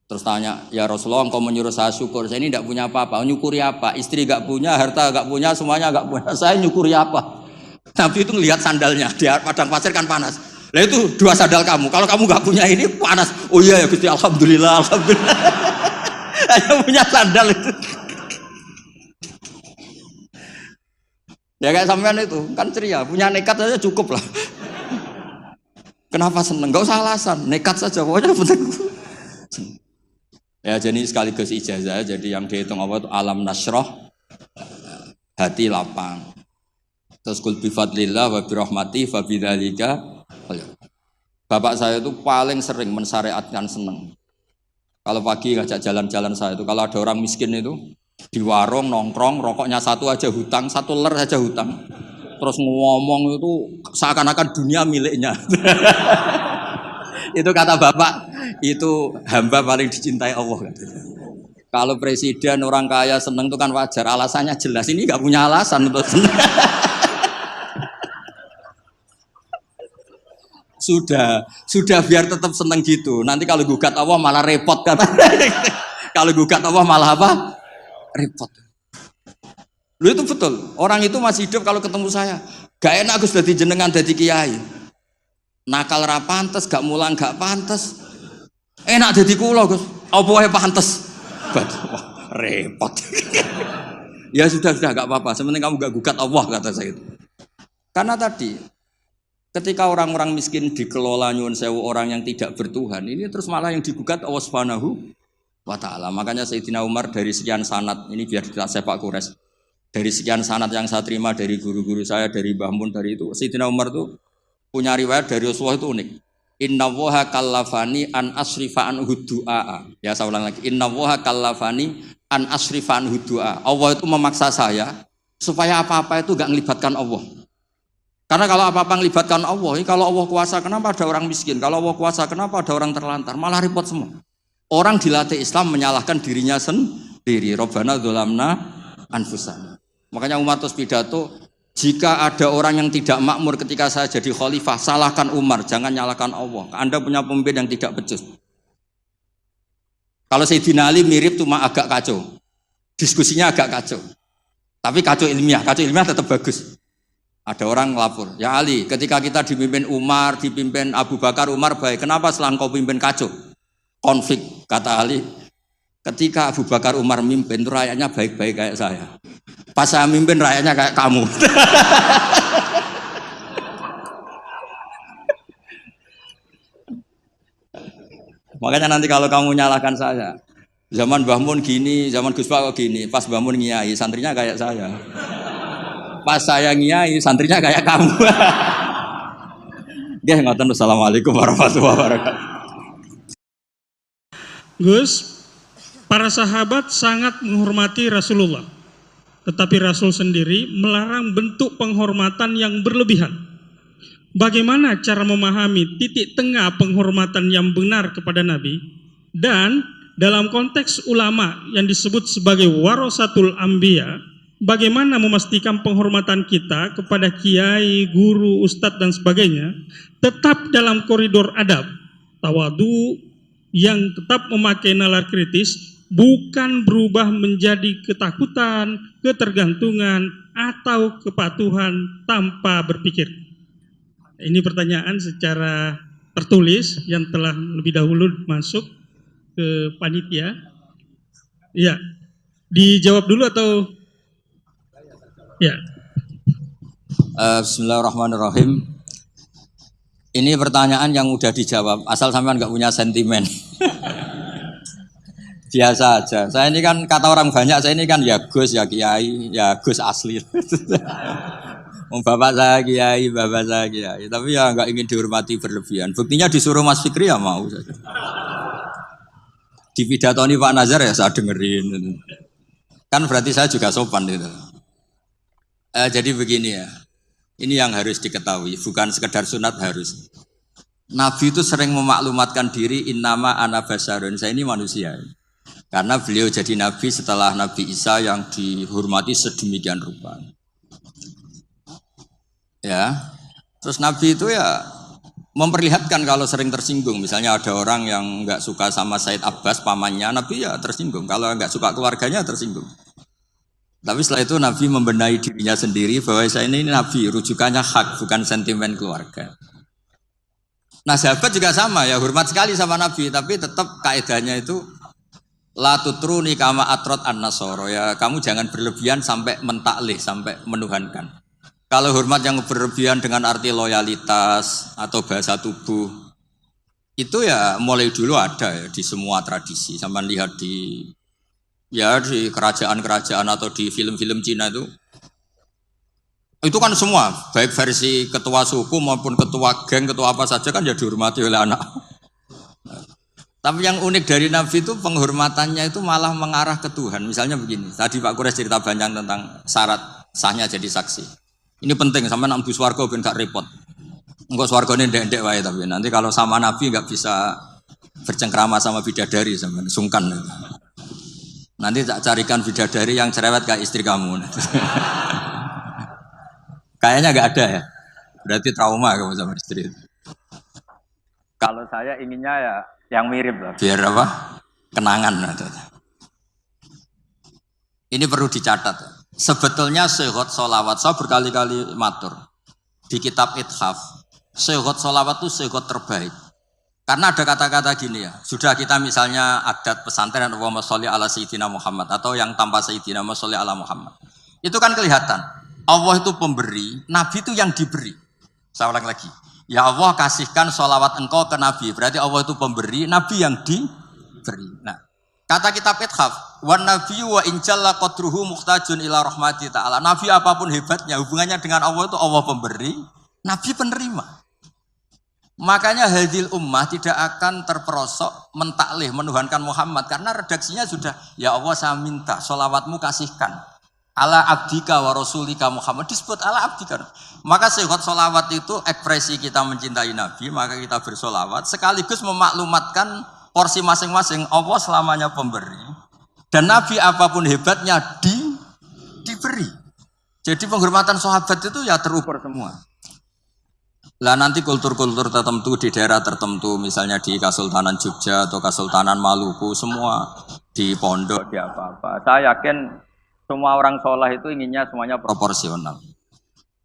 Terus tanya, ya Rasulullah engkau menyuruh saya syukur, saya ini gak punya apa-apa. Nyukuri apa? Istri gak punya, harta gak punya, semuanya gak punya. Saya nyukuri apa? Nabi itu ngelihat sandalnya di padang pasir kan panas. Lah itu 2 sandal kamu. Kalau kamu gak punya ini panas. Oh iya ya Gusti, alhamdulillah. Hanya punya sandal itu. Ya kayak sampean itu kan ceria, punya nekat saja cukup lah. Kenapa seneng? Gak usah alasan, nekat saja pokoknya penting. Ya jadi sekaligus ijazah, jadi yang dihitung apa itu alam nasroh, hati lapang. Terus kul bi fadlillah wa bi rahmati fa bidzalika. Bapak saya itu paling sering mensyariatkan seneng. Kalau pagi ngajak jalan-jalan saya itu, kalau ada orang miskin itu di warung nongkrong, rokoknya 1 aja hutang, 1 ler aja hutang. Terus ngomong itu seakan-akan dunia miliknya. Itu kata bapak, itu hamba paling dicintai Allah. Kalau presiden orang kaya seneng itu kan wajar, alasannya jelas. Ini nggak punya alasan untuk seneng. Sudah biar tetap seneng gitu. Nanti kalau gugat Allah malah repot kata. Kalau gugat Allah malah apa? Repot. Lu itu betul. Orang itu masih hidup kalau ketemu saya. Gak enak Gus dadi jenengan dadi kiai. Nakal ra pantes, gak mulang gak pantes. Enak dadi kula Gus. Apa wae pantes. Wah, repot. Ya sudah gak apa-apa. Sementing kamu gak gugat Allah kata saya itu. Karena tadi ketika orang-orang miskin dikelola nyuwun sewu orang yang tidak bertuhan, ini terus malah yang digugat Allah Subhanahu wa ta'ala. Makanya Sayyidina Umar dari sekian sanad, ini biar kita sepak kures. Dari sekian sanad yang saya terima dari guru-guru saya, dari Mbah Mun, dari itu Sayyidina Umar itu punya riwayat dari Rasulullah itu unik. Innallaha kallafani an asrifa an hudu'a. Ya saya ulang lagi. Innallaha kallafani an asrifa an hudu'a. Allah itu memaksa saya supaya apa-apa itu gak melibatkan Allah. Karena kalau apa-apa melibatkan Allah, kalau Allah kuasa kenapa ada orang miskin? Kalau Allah kuasa kenapa ada orang terlantar? Malah repot semua. Orang dilatih Islam menyalahkan dirinya sendiri. Rabbana dzolamna anfusana. Makanya Umar terus pidato, jika ada orang yang tidak makmur ketika saya jadi khalifah, salahkan Umar, jangan nyalahkan Allah. Anda punya pemimpin yang tidak becus. Kalau Sayyidina Ali mirip cuma agak kacau. Diskusinya agak kacau. Tapi kacau ilmiah tetap bagus. Ada orang lapor, ya Ali, ketika kita dipimpin Umar, dipimpin Abu Bakar, Umar baik. Kenapa setelah kau pimpin kacau? Konflik, kata Ali. Ketika Abu Bakar Umar mimpin, itu rakyatnya baik-baik kayak saya. Pas saya mimpin, rakyatnya kayak kamu. Makanya nanti kalau kamu nyalahkan saya, zaman Mbah Mun gini, zaman Gus Pak gini, pas Mbah Mun ngiyai, santrinya kayak saya. Pas saya ngiyai, santrinya kayak kamu. Nggih, ngoten. Assalamualaikum warahmatullahi wabarakatuh. Gus, para sahabat sangat menghormati Rasulullah. Tetapi Rasul sendiri melarang bentuk penghormatan yang berlebihan. Bagaimana cara memahami titik tengah penghormatan yang benar kepada Nabi? Dan dalam konteks ulama yang disebut sebagai warasatul anbiya, bagaimana memastikan penghormatan kita kepada kiai, guru, ustadz dan sebagainya tetap dalam koridor adab, tawadu yang tetap memakai nalar kritis, bukan berubah menjadi ketakutan, ketergantungan, atau kepatuhan tanpa berpikir. Ini pertanyaan secara tertulis yang telah lebih dahulu masuk ke panitia. Ya, dijawab dulu atau? Ya. Bismillahirrahmanirrahim. Ini pertanyaan yang mudah dijawab, asal sampean nggak punya sentimen. Biasa aja. Saya ini kan kata orang banyak, saya ini kan ya Gus, ya Kiai, ya Gus asli. Bapak saya Kiai, bapak saya Kiai. Tapi ya nggak ingin dihormati berlebihan. Buktinya disuruh Mas Fikri ya mau saja. Di pidatoni Pak Nazar ya saya dengerin. Kan berarti saya juga sopan itu. Jadi begini ya. Ini yang harus diketahui, bukan sekedar sunat harus. Nabi itu sering memaklumatkan diri, innama ana basarun, saya ini manusia. Karena beliau jadi Nabi setelah Nabi Isa yang dihormati sedemikian rupa. Ya, terus Nabi itu ya memperlihatkan kalau sering tersinggung. Misalnya ada orang yang nggak suka sama Said Abbas pamannya, Nabi ya tersinggung. Kalau nggak suka keluarganya tersinggung. Tapi setelah itu Nabi membenahi dirinya sendiri bahwa saya ini Nabi, rujukannya hak, bukan sentimen keluarga. Nah sahabat juga sama ya, hormat sekali sama Nabi, tapi tetap kaidahnya itu la tutruni kama atrot an-nasoro, ya kamu jangan berlebihan sampai mentaklih, sampai menuhankan. Kalau hormat yang berlebihan dengan arti loyalitas atau bahasa tubuh, itu ya mulai dulu ada ya di semua tradisi. Sampai lihat di kerajaan-kerajaan atau di film-film Cina itu kan semua, baik versi ketua suku maupun ketua geng, ketua apa saja kan ya dihormati oleh anak. Tapi yang unik dari Nabi itu penghormatannya itu malah mengarah ke Tuhan. Misalnya begini, tadi Pak Quraisy cerita banyak tentang syarat sahnya jadi saksi. Ini penting, sampai nang bus warga ben gak repot. Engko swargane ndek-ndek wae, tapi nanti kalau sama Nabi nggak bisa bercengkrama sama bidadari, sama sungkan. Nanti tak carikan bidadari yang cerewet kayak istri kamu. Kayaknya nggak ada ya. Berarti trauma kamu sama istri itu. Kalau saya inginnya ya yang mirip lah. Biar apa? Kenangan. Ini perlu dicatat. Sebetulnya sehot solawat, saya berkali-kali matur di kitab Ithaf. Sehot solawat itu sehot terbaik. Karena ada kata-kata gini ya, sudah kita misalnya adat pesantren Allahumma sholli ala Sayyidina Muhammad atau yang tanpa Sayyidina Allahumma sholli ala Muhammad. Itu kan kelihatan, Allah itu pemberi, Nabi itu yang diberi. Saya ulang lagi, ya Allah kasihkan sholawat engkau ke Nabi, berarti Allah itu pemberi, Nabi yang diberi. Nah, kata kitab Ithaf, wan nabiyyu wa injalla qadruhu muhtajun ila rahmati ta'ala. Nabi apapun hebatnya, hubungannya dengan Allah itu Allah pemberi, Nabi penerima. Makanya hadil ummah tidak akan terperosok mentaklih menuhankan Muhammad karena redaksinya sudah ya Allah saya minta sholawatmu kasihkan ala abdika wa rasulika Muhammad, disebut ala abdika. Maka sehot sholawat itu ekspresi kita mencintai Nabi, maka kita bersolawat sekaligus memaklumatkan porsi masing-masing. Allah selamanya pemberi dan Nabi apapun hebatnya diberi. Jadi penghormatan sahabat itu ya terukur semua. Lah nanti kultur-kultur tertentu di daerah tertentu, misalnya di Kesultanan Jogja atau Kesultanan Maluku, semua di pondok, di apa-apa. Saya yakin semua orang soleh itu inginnya semuanya proporsional.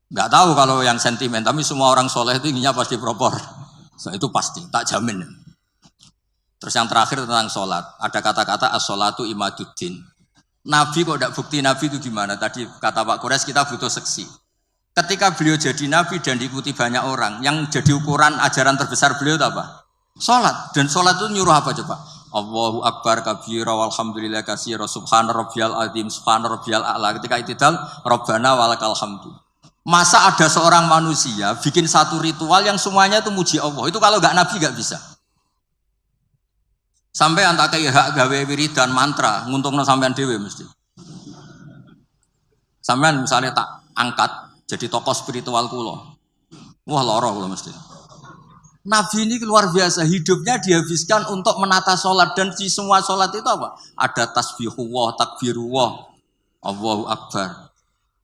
Nggak tahu kalau yang sentimen, tapi semua orang soleh itu inginnya pasti propor. So, itu pasti, tak jamin. Terus yang terakhir tentang sholat, ada kata-kata as-sholatu imaduddin. Nabi kok tidak bukti Nabi itu gimana? Tadi kata Pak Quraisy kita butuh seksi. Ketika beliau jadi Nabi dan diikuti banyak orang, yang jadi ukuran ajaran terbesar beliau itu apa? Sholat. Dan sholat itu nyuruh apa coba? Allahu akbar kabira walhamdulillah katsira subhana rabbiyal azim subhana rabbiyal a'la. Ketika itidal rabbana walakal hamdu. Masa ada seorang manusia bikin satu ritual yang semuanya itu muji Allah. Itu kalau enggak nabi enggak bisa. Sampai antak kayak hak gawe wiridan mantra nguntungno sampean dhewe mesti. Sampean misalnya tak angkat jadi tokoh spiritual kula. Wah lara kula mesti. Nabi ini luar biasa, hidupnya dihabiskan untuk menata sholat dan di semua sholat itu apa? Ada tasbihullah, takbirullah, Allahu akbar.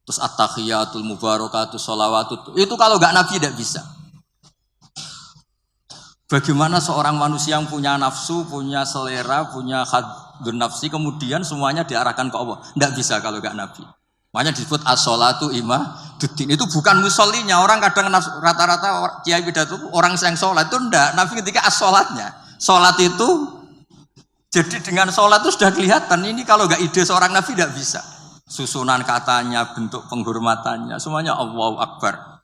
Terus at-tahiyatul mubarakatus sholawatut. Itu kalau enggak Nabi tidak bisa. Bagaimana seorang manusia yang punya nafsu, punya selera, punya haddun nafsi, kemudian semuanya diarahkan ke Allah. Tidak bisa kalau enggak Nabi. Makanya disebut as-sholatu imaduddin. Itu bukan musollinya. Orang kadang rata-rata kiai pidato orang yang sholat itu enggak. Nabi ketika as-sholatnya. Sholat itu, jadi dengan sholat itu sudah kelihatan. Ini kalau enggak ide seorang Nabi tidak bisa. Susunan katanya, bentuk penghormatannya, semuanya Allahu Akbar.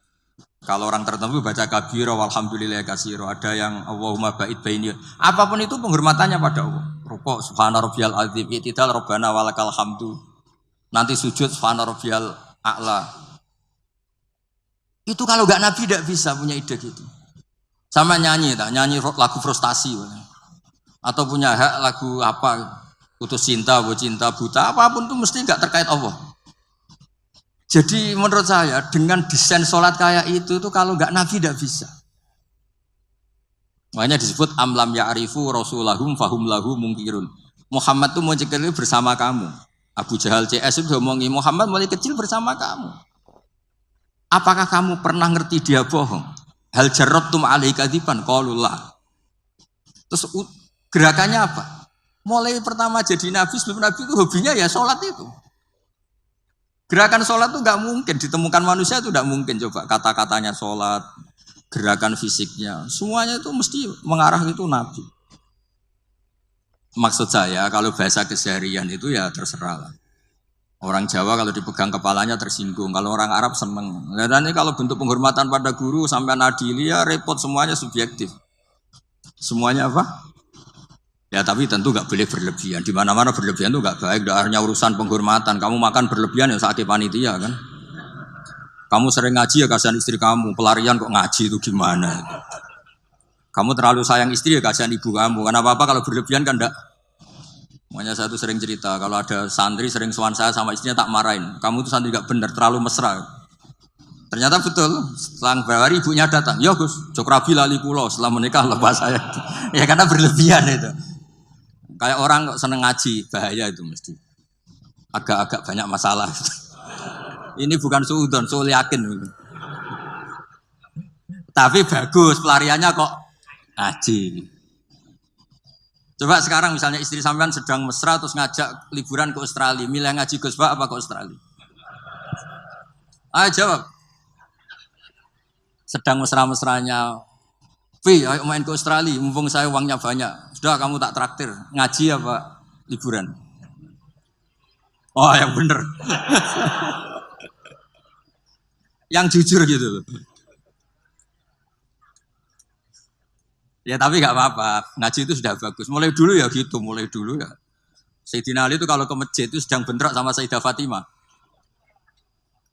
Kalau orang tertentu baca kabira walhamdulillah katsira, ada yang Allahumma ba'id baini. Apapun itu penghormatannya pada Allah. Rukuk subhana rabbiyal azim, i'tidal rabbana walakal hamdu. Nanti sujud subhana rabbiyal a'la. Itu kalau enggak Nabi tidak bisa punya ide gitu. Sama nyanyi lagu frustasi atau punya hak lagu apa, putus cinta, cinta buta, apapun itu mesti enggak terkait Allah. Jadi menurut saya dengan desain sholat kayak itu kalau enggak Nabi tidak bisa. Makanya disebut amlam ya'rifu rasulahum fahum lahu mungkirun. Muhammad itu mau cekali bersama kamu. Abu Jahal CS itu ngomongi Muhammad mulai kecil bersama kamu. Apakah kamu pernah ngerti dia bohong? Hal jarabtum alaihi kadziban qaulullah. Terus gerakannya apa? Mulai pertama jadi nabi sebelum nabi itu hobinya ya sholat itu. Gerakan sholat itu nggak mungkin ditemukan manusia itu nggak mungkin. Coba kata-katanya sholat, gerakan fisiknya, semuanya itu mesti mengarah itu nabi. Maksud saya kalau bahasa keseharian itu ya terserah lah. Orang Jawa kalau dipegang kepalanya tersinggung, kalau orang Arab seneng. Dan ini kalau bentuk penghormatan pada guru sampai adili ya repot, semuanya subjektif. Semuanya apa? Ya tapi tentu nggak boleh berlebihan. Di mana-mana berlebihan itu nggak baik. Hanya urusan penghormatan. Kamu makan berlebihan ya sakit panitia kan. Kamu sering ngaji ya kasihan istri kamu. Pelarian kok ngaji itu gimana? Kamu terlalu sayang istri ya kasihan ibu kamu. Karena apa-apa kalau berlebihan kan enggak. Makanya saya tuh sering cerita kalau ada santri sering sowan saya sama istrinya tak marahin. Kamu tuh santri gak bener, terlalu mesra. Ternyata betul. Selang beberapa hari ibunya datang. Ya Gus, Jokrabi lali kulo setelah menikah lepas saya. Ya karena berlebihan itu. Kayak orang kok seneng ngaji, bahaya itu mesti. Agak-agak banyak masalah. Ini bukan suudon, soal yakin. Tapi bagus, pelariannya kok ngaji. Coba sekarang misalnya istri sampean sedang mesra terus ngajak liburan ke Australia, milih ngaji Gus Pak apa ke Australia? Ayo jawab. Sedang mesra-mesranya, Pi, ayo main ke Australia, mumpung saya uangnya banyak. Sudah kamu tak traktir, ngaji apa liburan? Oh yang bener. Yang jujur gitu loh. Ya tapi nggak apa-apa, ngaji itu sudah bagus. Mulai dulu ya gitu, mulai dulu ya. Sayyidina Ali itu kalau ke masjid itu sedang bentrok sama Sayyidah Fatimah.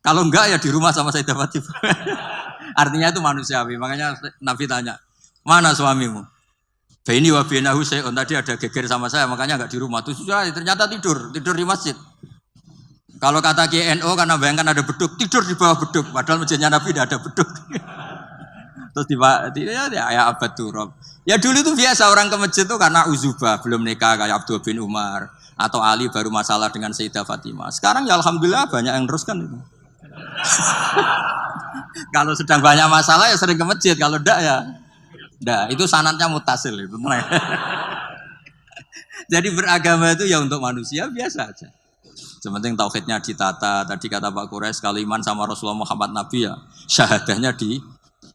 Kalau enggak ya di rumah sama Sayyidah Fatimah. Artinya itu manusiawi. Makanya Nabi tanya, mana suamimu? Baini wa bainahu syai'un, tadi ada geger sama saya, makanya enggak di rumah. Terus ternyata tidur di masjid. Kalau kata KNO karena bayangkan ada beduk, tidur di bawah beduk. Padahal masjidnya Nabi tidak ada beduk. Terus ya abad turab. Ya dulu itu biasa orang ke masjid itu karena uzubah, belum nikah kayak Abdul bin Umar atau Ali baru masalah dengan Sayyidah Fatimah. Sekarang ya alhamdulillah banyak yang teruskan itu. Kalau sedang banyak masalah ya sering ke masjid, kalau enggak ya enggak. Itu sanadnya mutasil itu. Jadi beragama itu ya untuk manusia biasa aja. Sementing tauhidnya ditata. Tadi kata Pak Quraisy kalau iman sama Rasulullah Muhammad Nabi ya syahadahnya di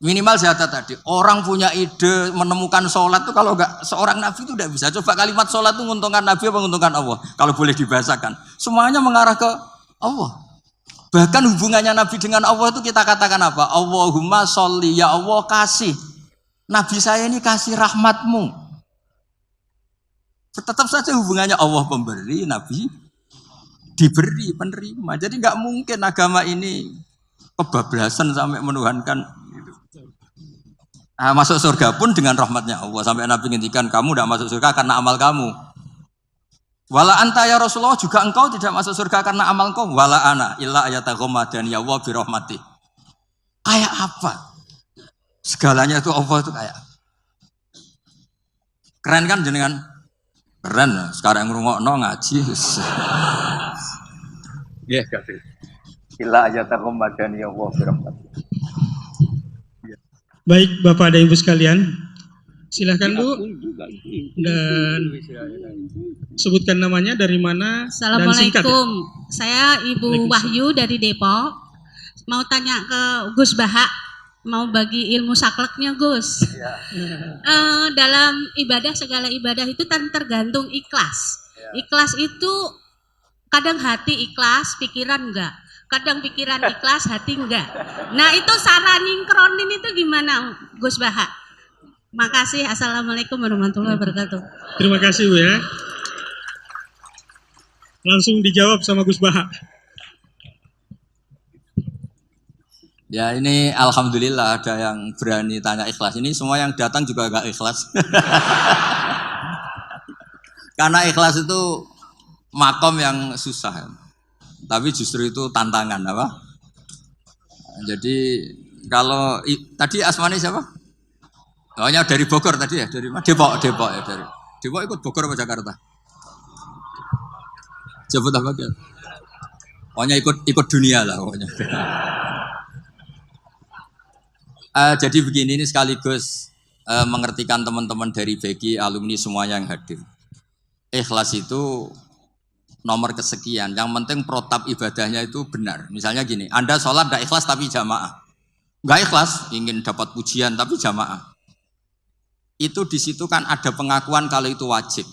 minimal syahadat tadi. Orang punya ide menemukan sholat itu kalau enggak seorang nabi itu tidak bisa. Coba kalimat sholat itu menguntungkan nabi apa menguntungkan Allah? Kalau boleh dibahasakan. Semuanya mengarah ke Allah. Bahkan hubungannya nabi dengan Allah itu kita katakan apa? Allahumma sholli, ya Allah kasih. Nabi saya ini kasih rahmatmu. Tetap saja hubungannya Allah pemberi, Nabi diberi, penerima. Jadi nggak mungkin agama ini kebablasan sampai menuhankan. Nah, masuk surga pun dengan rahmatnya Allah. Sampai Nabi ngintikan kamu tidak masuk surga karena amal kamu. Wala anta ya Rasulullah, juga engkau tidak masuk surga karena amal engkau. Wala ana illa ayataghammadani ya Allah bi rahmati. Kayak apa? Segalanya itu Allah itu kayak. Keren kan jenengan? Keren. Sekarang ngrungokno ngaji. Nggih, kasih. Illa ayataghammadani ya Allah bi rahmati. Baik Bapak dan Ibu sekalian, silahkan Bu dan sebutkan namanya, dari mana, dan singkat ya. Assalamualaikum, saya Ibu Wahyu dari Depok. Mau tanya ke Gus Baha, mau bagi ilmu sakleknya Gus. Dalam ibadah, segala ibadah itu kan tergantung ikhlas. Ikhlas itu kadang hati ikhlas, pikiran enggak. Kadang pikiran ikhlas, hati enggak. Nah itu cara nyingkronin itu gimana Gus Baha? Makasih. Assalamualaikum warahmatullahi wabarakatuh. Terima kasih Bu ya. Langsung dijawab sama Gus Baha. Ya ini alhamdulillah ada yang berani tanya ikhlas. Ini semua yang datang juga agak ikhlas. Karena ikhlas itu makom yang susah. Tapi justru itu tantangan apa? Jadi kalau tadi asmani siapa? Pokoknya dari Bogor tadi ya, dari mana? Depok ya dari. Depok ikut Bogor apa Jakarta? Sebut apa ya? Pokoknya ikut dunia lah pokoknya. Jadi begini, ini sekaligus mengertikan teman-teman dari BG, alumni semuanya yang hadir. Ikhlas itu nomor kesekian, yang penting protap ibadahnya itu benar. Misalnya gini, Anda sholat tidak ikhlas tapi jamaah, nggak ikhlas, ingin dapat pujian tapi jamaah. Itu di situ kan ada pengakuan kalau itu wajib.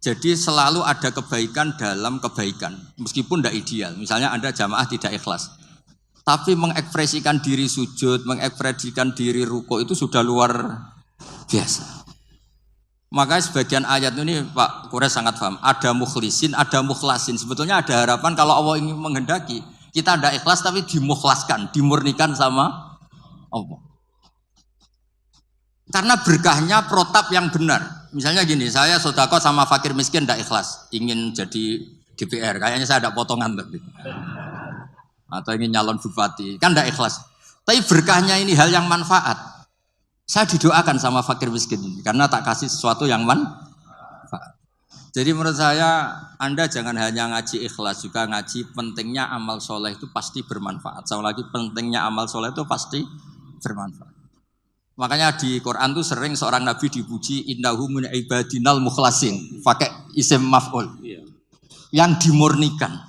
Jadi selalu ada kebaikan dalam kebaikan, meskipun tidak ideal. Misalnya Anda jamaah tidak ikhlas, tapi mengekspresikan diri sujud, mengekspresikan diri ruko itu sudah luar biasa. Makanya sebagian ayat ini Pak Kures sangat paham. Ada mukhlisin, ada mukhlasin. Sebetulnya ada harapan kalau Allah ingin menghendaki kita tidak ikhlas tapi dimukhlaskan, dimurnikan sama Allah. Karena berkahnya protap yang benar. Misalnya gini, saya sedekah sama fakir miskin tidak ikhlas, ingin jadi DPR, kayaknya saya ada potongan tapi. Atau ingin nyalon bupati, kan tidak ikhlas. Tapi berkahnya ini hal yang manfaat. Saya didoakan sama fakir miskin ini karena tak kasih sesuatu yang manfaat. Jadi menurut saya Anda jangan hanya ngaji ikhlas, juga ngaji pentingnya amal soleh itu pasti bermanfaat. Sama lagi pentingnya amal soleh itu pasti bermanfaat. Makanya di Quran tuh sering seorang nabi dipuji innahu min ibadinal mukhlasin, pakai isim maf'ul, yang dimurnikan.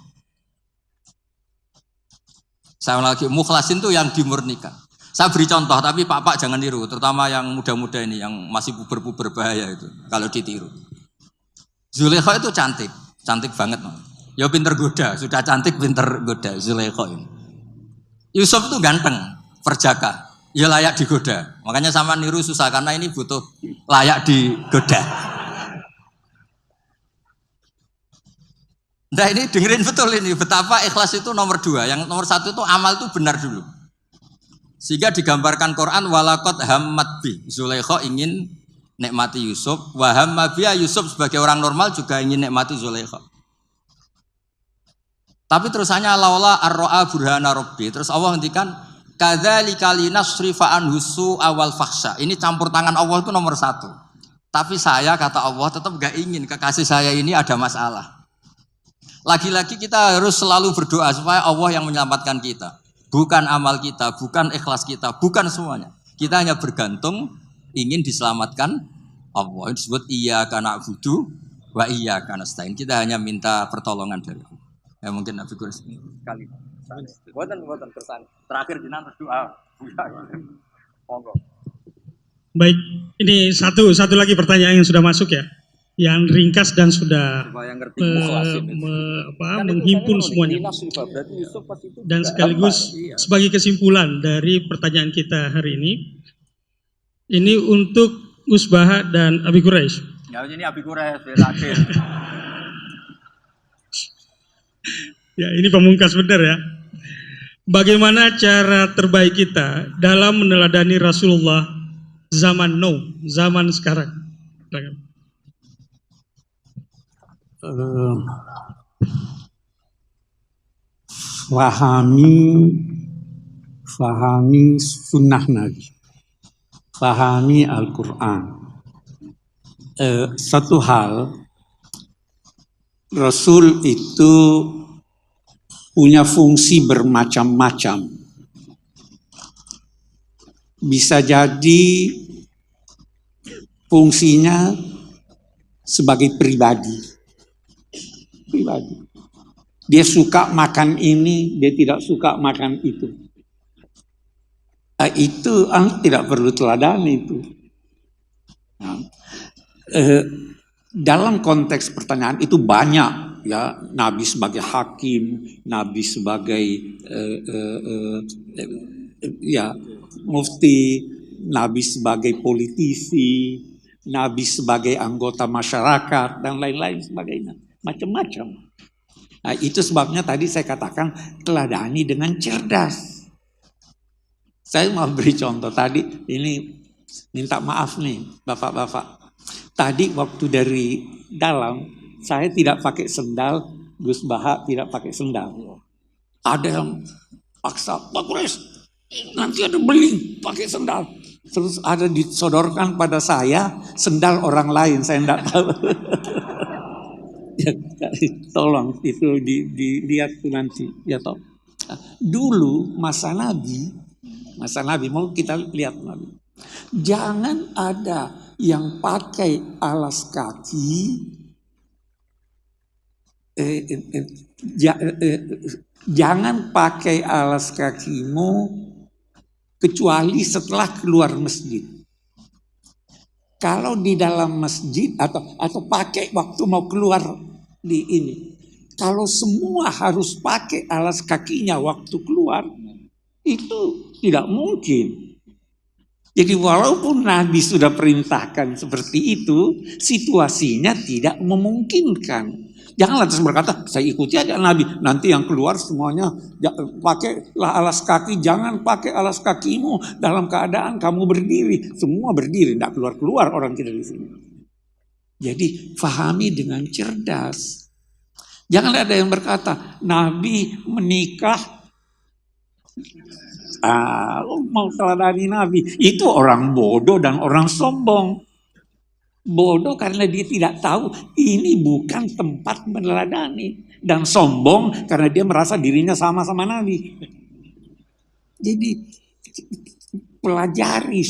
Sama lagi mukhlasin tuh yang dimurnikan. Saya beri contoh, tapi Pak jangan niru, terutama yang muda-muda ini, yang masih puber-puber bahaya itu, kalau ditiru. Zulaikha itu cantik, cantik banget. Ya pinter goda, sudah cantik pinter goda Zulaikha ini. Yusuf itu ganteng, perjaka, ya layak digoda. Makanya sama niru susah, karena ini butuh layak digoda. Nah ini dengerin betul ini, betapa ikhlas itu nomor 2. Yang nomor 1 itu amal itu benar dulu. Sehingga digambarkan Quran walaqad hammat bi. Zulaikha ingin nikmati Yusuf, wa hamma biya, Yusuf sebagai orang normal juga ingin nikmati Zulaikha. Tapi terusannya laula ar-ra'a burhana rabbi. Terus Allah ngendikan kadzalika linasrifa anhu su'a wal fahsya. Ini campur tangan Allah itu nomor 1. Tapi saya kata Allah tetap enggak ingin kekasih saya ini ada masalah. Lagi-lagi kita harus selalu berdoa supaya Allah yang menyelamatkan kita. Bukan amal kita, bukan ikhlas kita, bukan semuanya. Kita hanya bergantung ingin diselamatkan Allah. Ini disebut iyyaka na'budu wa iyyaka nasta'in. Kita hanya minta pertolongan dari Allah. Ya mungkin Nabi Kures sekali. Buatan kesan. Terakhir jenengan berdoa. Monggo. Baik, ini satu lagi pertanyaan yang sudah masuk ya. Yang ringkas dan sudah menghimpun semuanya. Dan sekaligus sebagai kesimpulan dari pertanyaan kita hari ini untuk Gus Baha dan Abi Quraisy. Ya ini Abi Quraisy adil. Ya, ini pamungkas benar ya. Bagaimana cara terbaik kita dalam meneladani Rasulullah zaman now, zaman sekarang? Fahami sunnah Nabi, fahami Al-Quran. Satu hal, Rasul itu punya fungsi bermacam-macam. Bisa jadi fungsinya sebagai pribadi. Dia suka makan ini, dia tidak suka makan itu. Itu tidak perlu teladani itu. Dalam konteks pertanyaan itu banyak ya, Nabi sebagai hakim, Nabi sebagai ya mufti, Nabi sebagai politisi, Nabi sebagai anggota masyarakat dan lain-lain sebagainya, macam-macam. Nah, itu sebabnya tadi saya katakan teladani dengan cerdas. Saya mau beri contoh tadi, ini minta maaf nih bapak-bapak. Tadi waktu dari dalam, saya tidak pakai sendal, Gus Baha tidak pakai sendal. Ada yang paksa, Pak Quraisy, nanti ada beling pakai sendal. Terus ada disodorkan pada saya sendal orang lain, saya tidak tahu. Ya, tolong itu dilihat nanti. Ya toh. Dulu masa Nabi mau kita lihat Nabi. Jangan ada yang pakai alas kaki, jangan pakai alas kakimu kecuali setelah keluar masjid. Kalau di dalam masjid atau pakai waktu mau keluar di ini. Kalau semua harus pakai alas kakinya waktu keluar, itu tidak mungkin. Jadi walaupun Nabi sudah perintahkan seperti itu, situasinya tidak memungkinkan. Jangan lantas berkata, saya ikuti aja Nabi, nanti yang keluar semuanya pakailah alas kaki, jangan pakai alas kakimu dalam keadaan kamu berdiri. Semua berdiri, tidak keluar-keluar orang kita di sini. Jadi fahami dengan cerdas. Jangan ada yang berkata, Nabi menikah, mau teladani Nabi. Itu orang bodoh dan orang sombong. Bodoh karena dia tidak tahu ini bukan tempat meneladani. Dan sombong karena dia merasa dirinya sama-sama Nabi. Jadi pelajari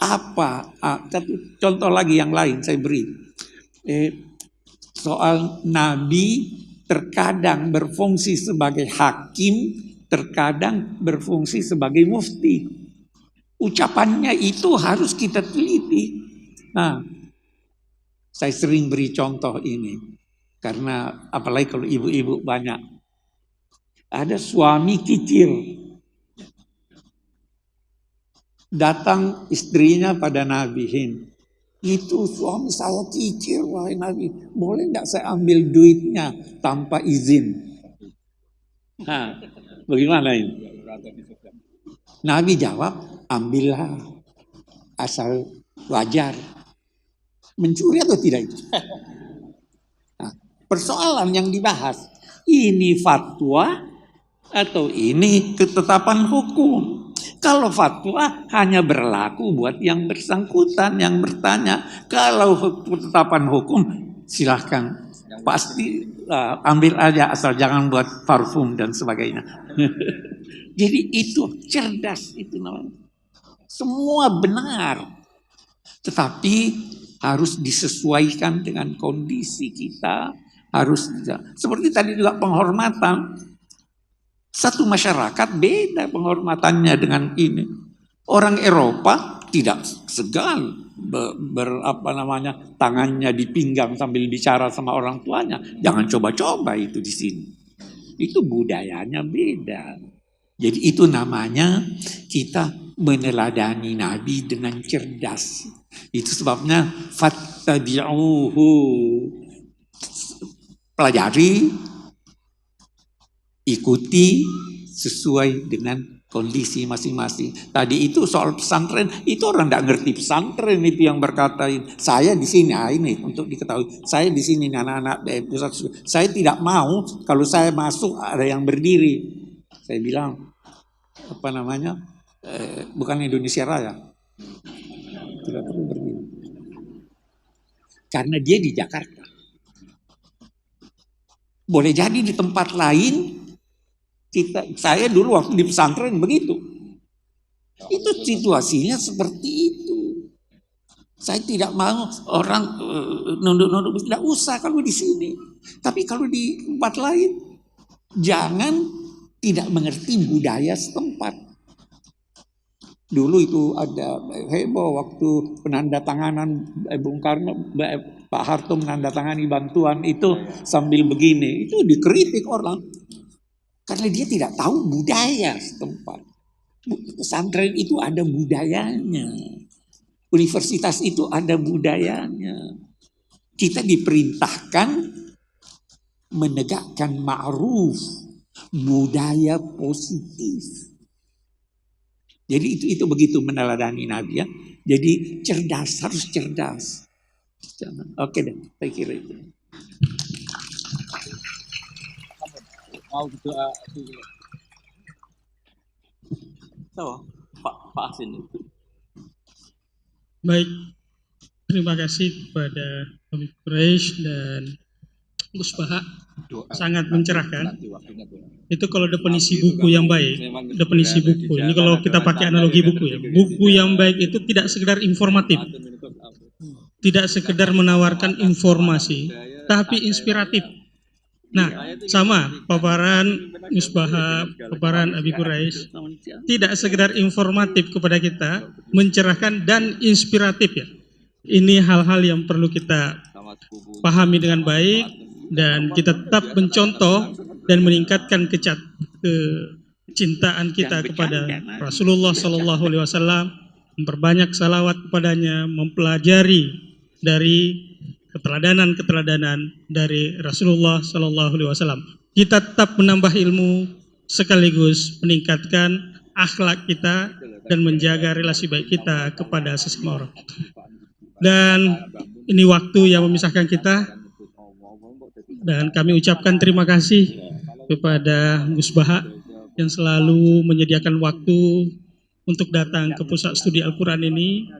apa. Contoh lagi yang lain saya beri. Soal Nabi terkadang berfungsi sebagai hakim, terkadang berfungsi sebagai mufti. Ucapannya itu harus kita teliti. Nah, saya sering beri contoh ini. Karena apalagi kalau ibu-ibu banyak. Ada suami kicir. Datang istrinya pada Nabi Hind. Itu suami saya kicir, wahai Nabi. Boleh enggak saya ambil duitnya tanpa izin? Nah, bagaimana ini? Nabi jawab, ambillah asal wajar. Mencuri atau tidak itu? Nah, persoalan yang dibahas, ini fatwa atau ini ketetapan hukum? Kalau fatwa hanya berlaku buat yang bersangkutan, yang bertanya. Kalau ketetapan hukum, silahkan. Pasti ambil aja asal jangan buat parfum dan sebagainya. Jadi itu cerdas itu namanya. Semua benar. Tetapi harus disesuaikan dengan kondisi kita. Harus seperti tadi juga penghormatan. Satu masyarakat beda penghormatannya dengan ini. Orang Eropa tidak segan tangannya di pinggang sambil bicara sama orang tuanya. Jangan coba-coba itu di sini. Itu budayanya beda. Jadi itu namanya kita meneladani Nabi dengan cerdas. Itu sebabnya fattabi'uhu, pelajari, ikuti sesuai dengan kondisi masing-masing. Tadi itu soal pesantren, itu orang tidak ngerti pesantren itu yang berkata, saya di sini, ini untuk diketahui, saya di sini anak-anak pusat, saya tidak mau kalau saya masuk ada yang berdiri. Saya bilang, bukan Indonesia Raya, tidak perlu berdiri, karena dia di Jakarta. Boleh jadi di tempat lain, saya dulu waktu di pesantren begitu. Itu situasinya seperti itu. Saya tidak mau orang nunduk-nunduk, tidak usah kalau di sini. Tapi kalau di tempat lain, jangan tidak mengerti budaya setempat. Dulu itu ada heboh waktu penandatanganan Bung Karno, Pak Harto menandatangani bantuan itu sambil begini, itu dikritik orang. Karena dia tidak tahu budaya setempat. Pesantren itu ada budayanya. Universitas itu ada budayanya. Kita diperintahkan menegakkan ma'ruf, budaya positif. Jadi itu begitu meneladani Nabi ya. Jadi cerdas, harus cerdas. Oke deh, saya kira itu. Mau doa dulu. Pak Asin. Baik, terima kasih kepada Habib Quraish dan Gus Baha, sangat mencerahkan. Itu kalau definisi buku yang baik, definisi buku. Ini kalau kita pakai analogi buku ya. Buku yang baik itu tidak sekedar informatif, tidak sekedar menawarkan informasi, tapi inspiratif. Nah, sama paparan Misbah, paparan Abi Quraish, tidak sekedar informatif kepada kita, mencerahkan dan inspiratif ya. Ini hal-hal yang perlu kita pahami dengan baik dan kita tetap mencontoh dan meningkatkan kecintaan kita kepada Rasulullah SAW, memperbanyak salawat kepadanya, mempelajari dari keteladanan dari Rasulullah SAW. Kita tetap menambah ilmu sekaligus meningkatkan akhlak kita dan menjaga relasi baik kita kepada sesama orang. Dan ini waktu yang memisahkan kita, dan kami ucapkan terima kasih kepada Gus Baha yang selalu menyediakan waktu untuk datang ke pusat studi Al-Quran ini.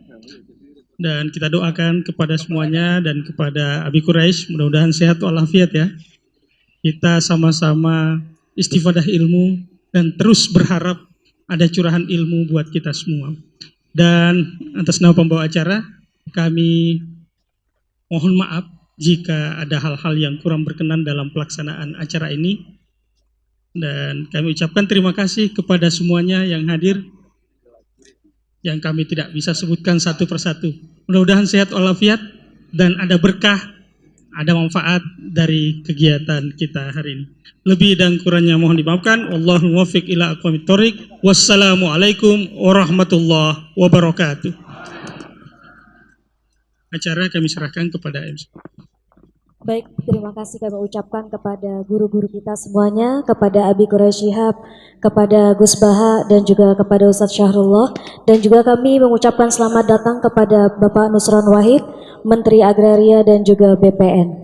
Dan kita doakan kepada semuanya dan kepada Abi Quraish, mudah-mudahan sehat walafiat ya. Kita sama-sama istifadah ilmu dan terus berharap ada curahan ilmu buat kita semua. Dan atas nama pembawa acara, kami mohon maaf jika ada hal-hal yang kurang berkenan dalam pelaksanaan acara ini. Dan kami ucapkan terima kasih kepada semuanya yang hadir, yang kami tidak bisa sebutkan satu persatu. Mudah-mudahan sehat walafiat dan ada berkah, ada manfaat dari kegiatan kita hari ini. Lebih dan kurangnya mohon dimaafkan. Wallahul muwaffiq ila aqwamit thoriq. Wassalamualaikum warahmatullahi wabarakatuh. Acara kami serahkan kepada MC. Baik, terima kasih kami ucapkan kepada guru-guru kita semuanya, kepada Abi Quraish Shihab, kepada Gus Baha, dan juga kepada Ustadz Syahrullah. Dan juga kami mengucapkan selamat datang kepada Bapak Nusron Wahid, Menteri Agraria dan juga BPN.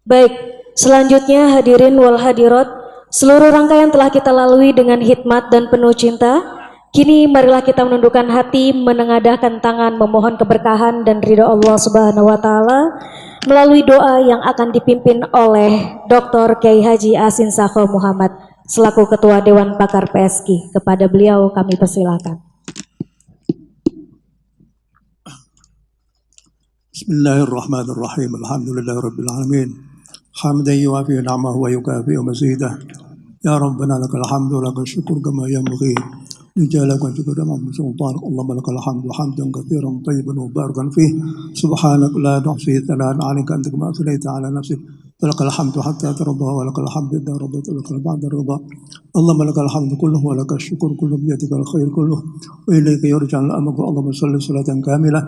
Baik, selanjutnya hadirin wal hadirat, seluruh rangkaian telah kita lalui dengan hikmat dan penuh cinta. Kini marilah kita menundukkan hati, menengadahkan tangan, memohon keberkahan dan ridha Allah Subhanahu wa taala melalui doa yang akan dipimpin oleh Dr. Kiai Haji Asin Sakho Muhammad selaku Ketua Dewan Pakar PSK. Kepada beliau kami persilakan. Bismillahirrahmanirrahim. Alhamdulillahirabbil alamin. Hamdan yuwafi ni'amahu wa yukafi mazidah. Ya Rabbana lakal hamdu wa lakal syukur kama yanbaghi لجلالك وجهك وعظيم سلطانك اللهم لك الحمد حمدا كثيرا طيبا مباركا فيه سبحانك لا نحصي ثناء عليك انت كما اثنيت على نفسك ولك الحمد حتى ترضى ولك الحمد إذا رضيت ولك بعد الرضا اللهم لك الحمد كله ولك الشكر كله بيدك الخير كله وإليك يرجع الأمر اللهم صل صلاة كاملة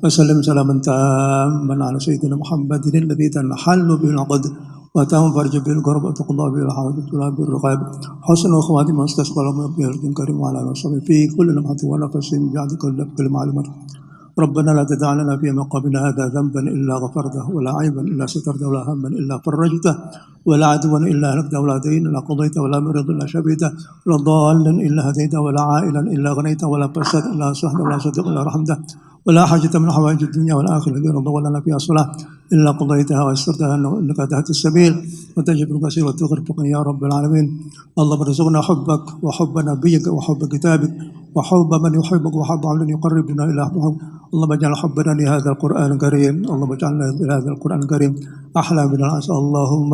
وسلم سلاما تاما على سيدنا محمد الذي تنحل به العقد وتنفرج به الكرب وتقضى به الحوادث ولا به الرقاب حسن وخواتم واستسقى لهم به الكريم وعلى نصره في كل لمحة ونفس بعدك كل معلومات ربنا لا تدع لنا في مقامنا هذا ذنبا إلا غفرته ولا عيبا إلا سترته ولا هما إلا فرجته ولا عدوا إلا هلكته ولا دين إلا قضيته ولا مريض إلا شفيته ولا ضالا إلا هديته ولا عائلا إلا غنيته ولا فساد إلا صحته ولا صدق إلا رحمته ولا حاجة من حوائج الدنيا والآخرة التي رضى لنا فيها صلاة إلا قضيتها ويسرتها إنك تهدي السبيل وتجب الكثير وتغرق يا رب العالمين اللهم ارزقنا حبك وحب نبيك وحب كتابك وحب من يحبك وحب عمل يقربنا إلى حبك اللهم اجعل حبنا لهذا القرآن الكريم اللهم اجعلنا لهذا القرآن الكريم أحلى من العسى اللهم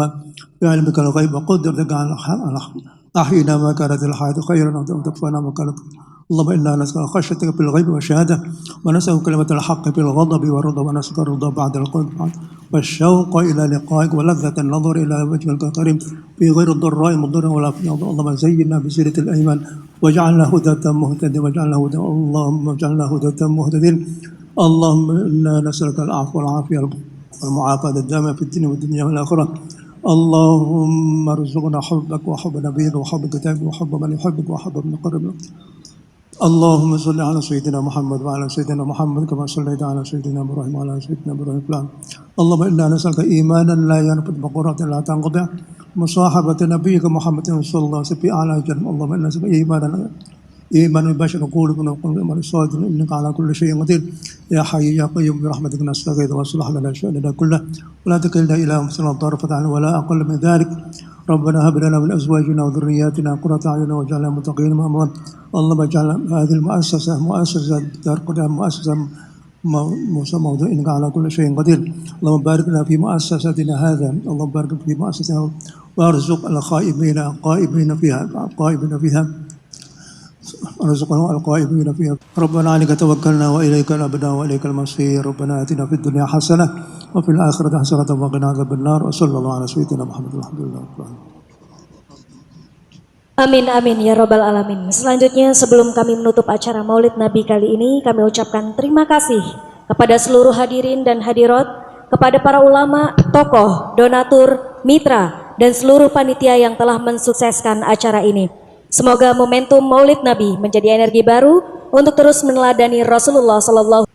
بعلمك الغيب وقدرتك على أحينا ما كانت الحياة خيرا وتكفانا ما كانت اللهم إنا نسأل خشيتك في الغيب والشهادة ونسأل كلمة الحق في الغضب والرضا ونسأل الرضا بعد القلب والشوق إلى لقائك ولذة النظر إلى وجهك الكريم في غير الضراء مضر ولا في اللهم زينا بزينة الأيمان واجعلنا هداة مهتدين اللهم اجعلنا هداة مهتدين اللهم إنا نسألك العفو والعافية والمعافاة الدائمة في الدين والدنيا والآخرة اللهم ارزقنا حبك وحب نبيك وحب كتابك وحب من يحبك وحب من يقربك اللهم صل على سيدنا محمد وعلى سيدنا محمد كما صليت على سيدنا ابراهيم وعلى سيدنا ابراهيم فلان اللهم انا نسالك ايمانا لا ينفد بقرة لا تنقطع مصاحبة نبيك محمد صلى الله عليه وسلم في اعلى الجنة اللهم انا نسالك ايمانا بشر قولك ونقول من الصادق انك على كل شيء قدير يا حي يا قيوم برحمتك نستغيث واصلح لنا شاننا كله ولا تكلنا الى انفسنا طرفة عين ولا اقل من ذلك ربنا هب لنا من ازواجنا وذرياتنا قرة اعين واجعلنا متقين اماما اللهم اجعل هذه المؤسسة مؤسسة دار قدام مؤسسة موضوع انك على كل شيء قدير اللهم بارك لنا في مؤسستنا هذا اللهم بارك في مؤسستنا وارزق الخائبين القائمين فيها ارزقنا القائمين فيها ربنا عليك توكلنا واليك الابدا واليك المصير ربنا اتنا في الدنيا حسنة وفي الآخرة حسنة وقنا عذاب النار وصلى الله على سيدنا محمد الحمد لله رب العالمين. Amin amin ya robbal alamin. Selanjutnya sebelum kami menutup acara Maulid Nabi kali ini, kami ucapkan terima kasih kepada seluruh hadirin dan hadirat, kepada para ulama, tokoh, donatur, mitra, dan seluruh panitia yang telah mensukseskan acara ini. Semoga momentum Maulid Nabi menjadi energi baru untuk terus meneladani Rasulullah SAW.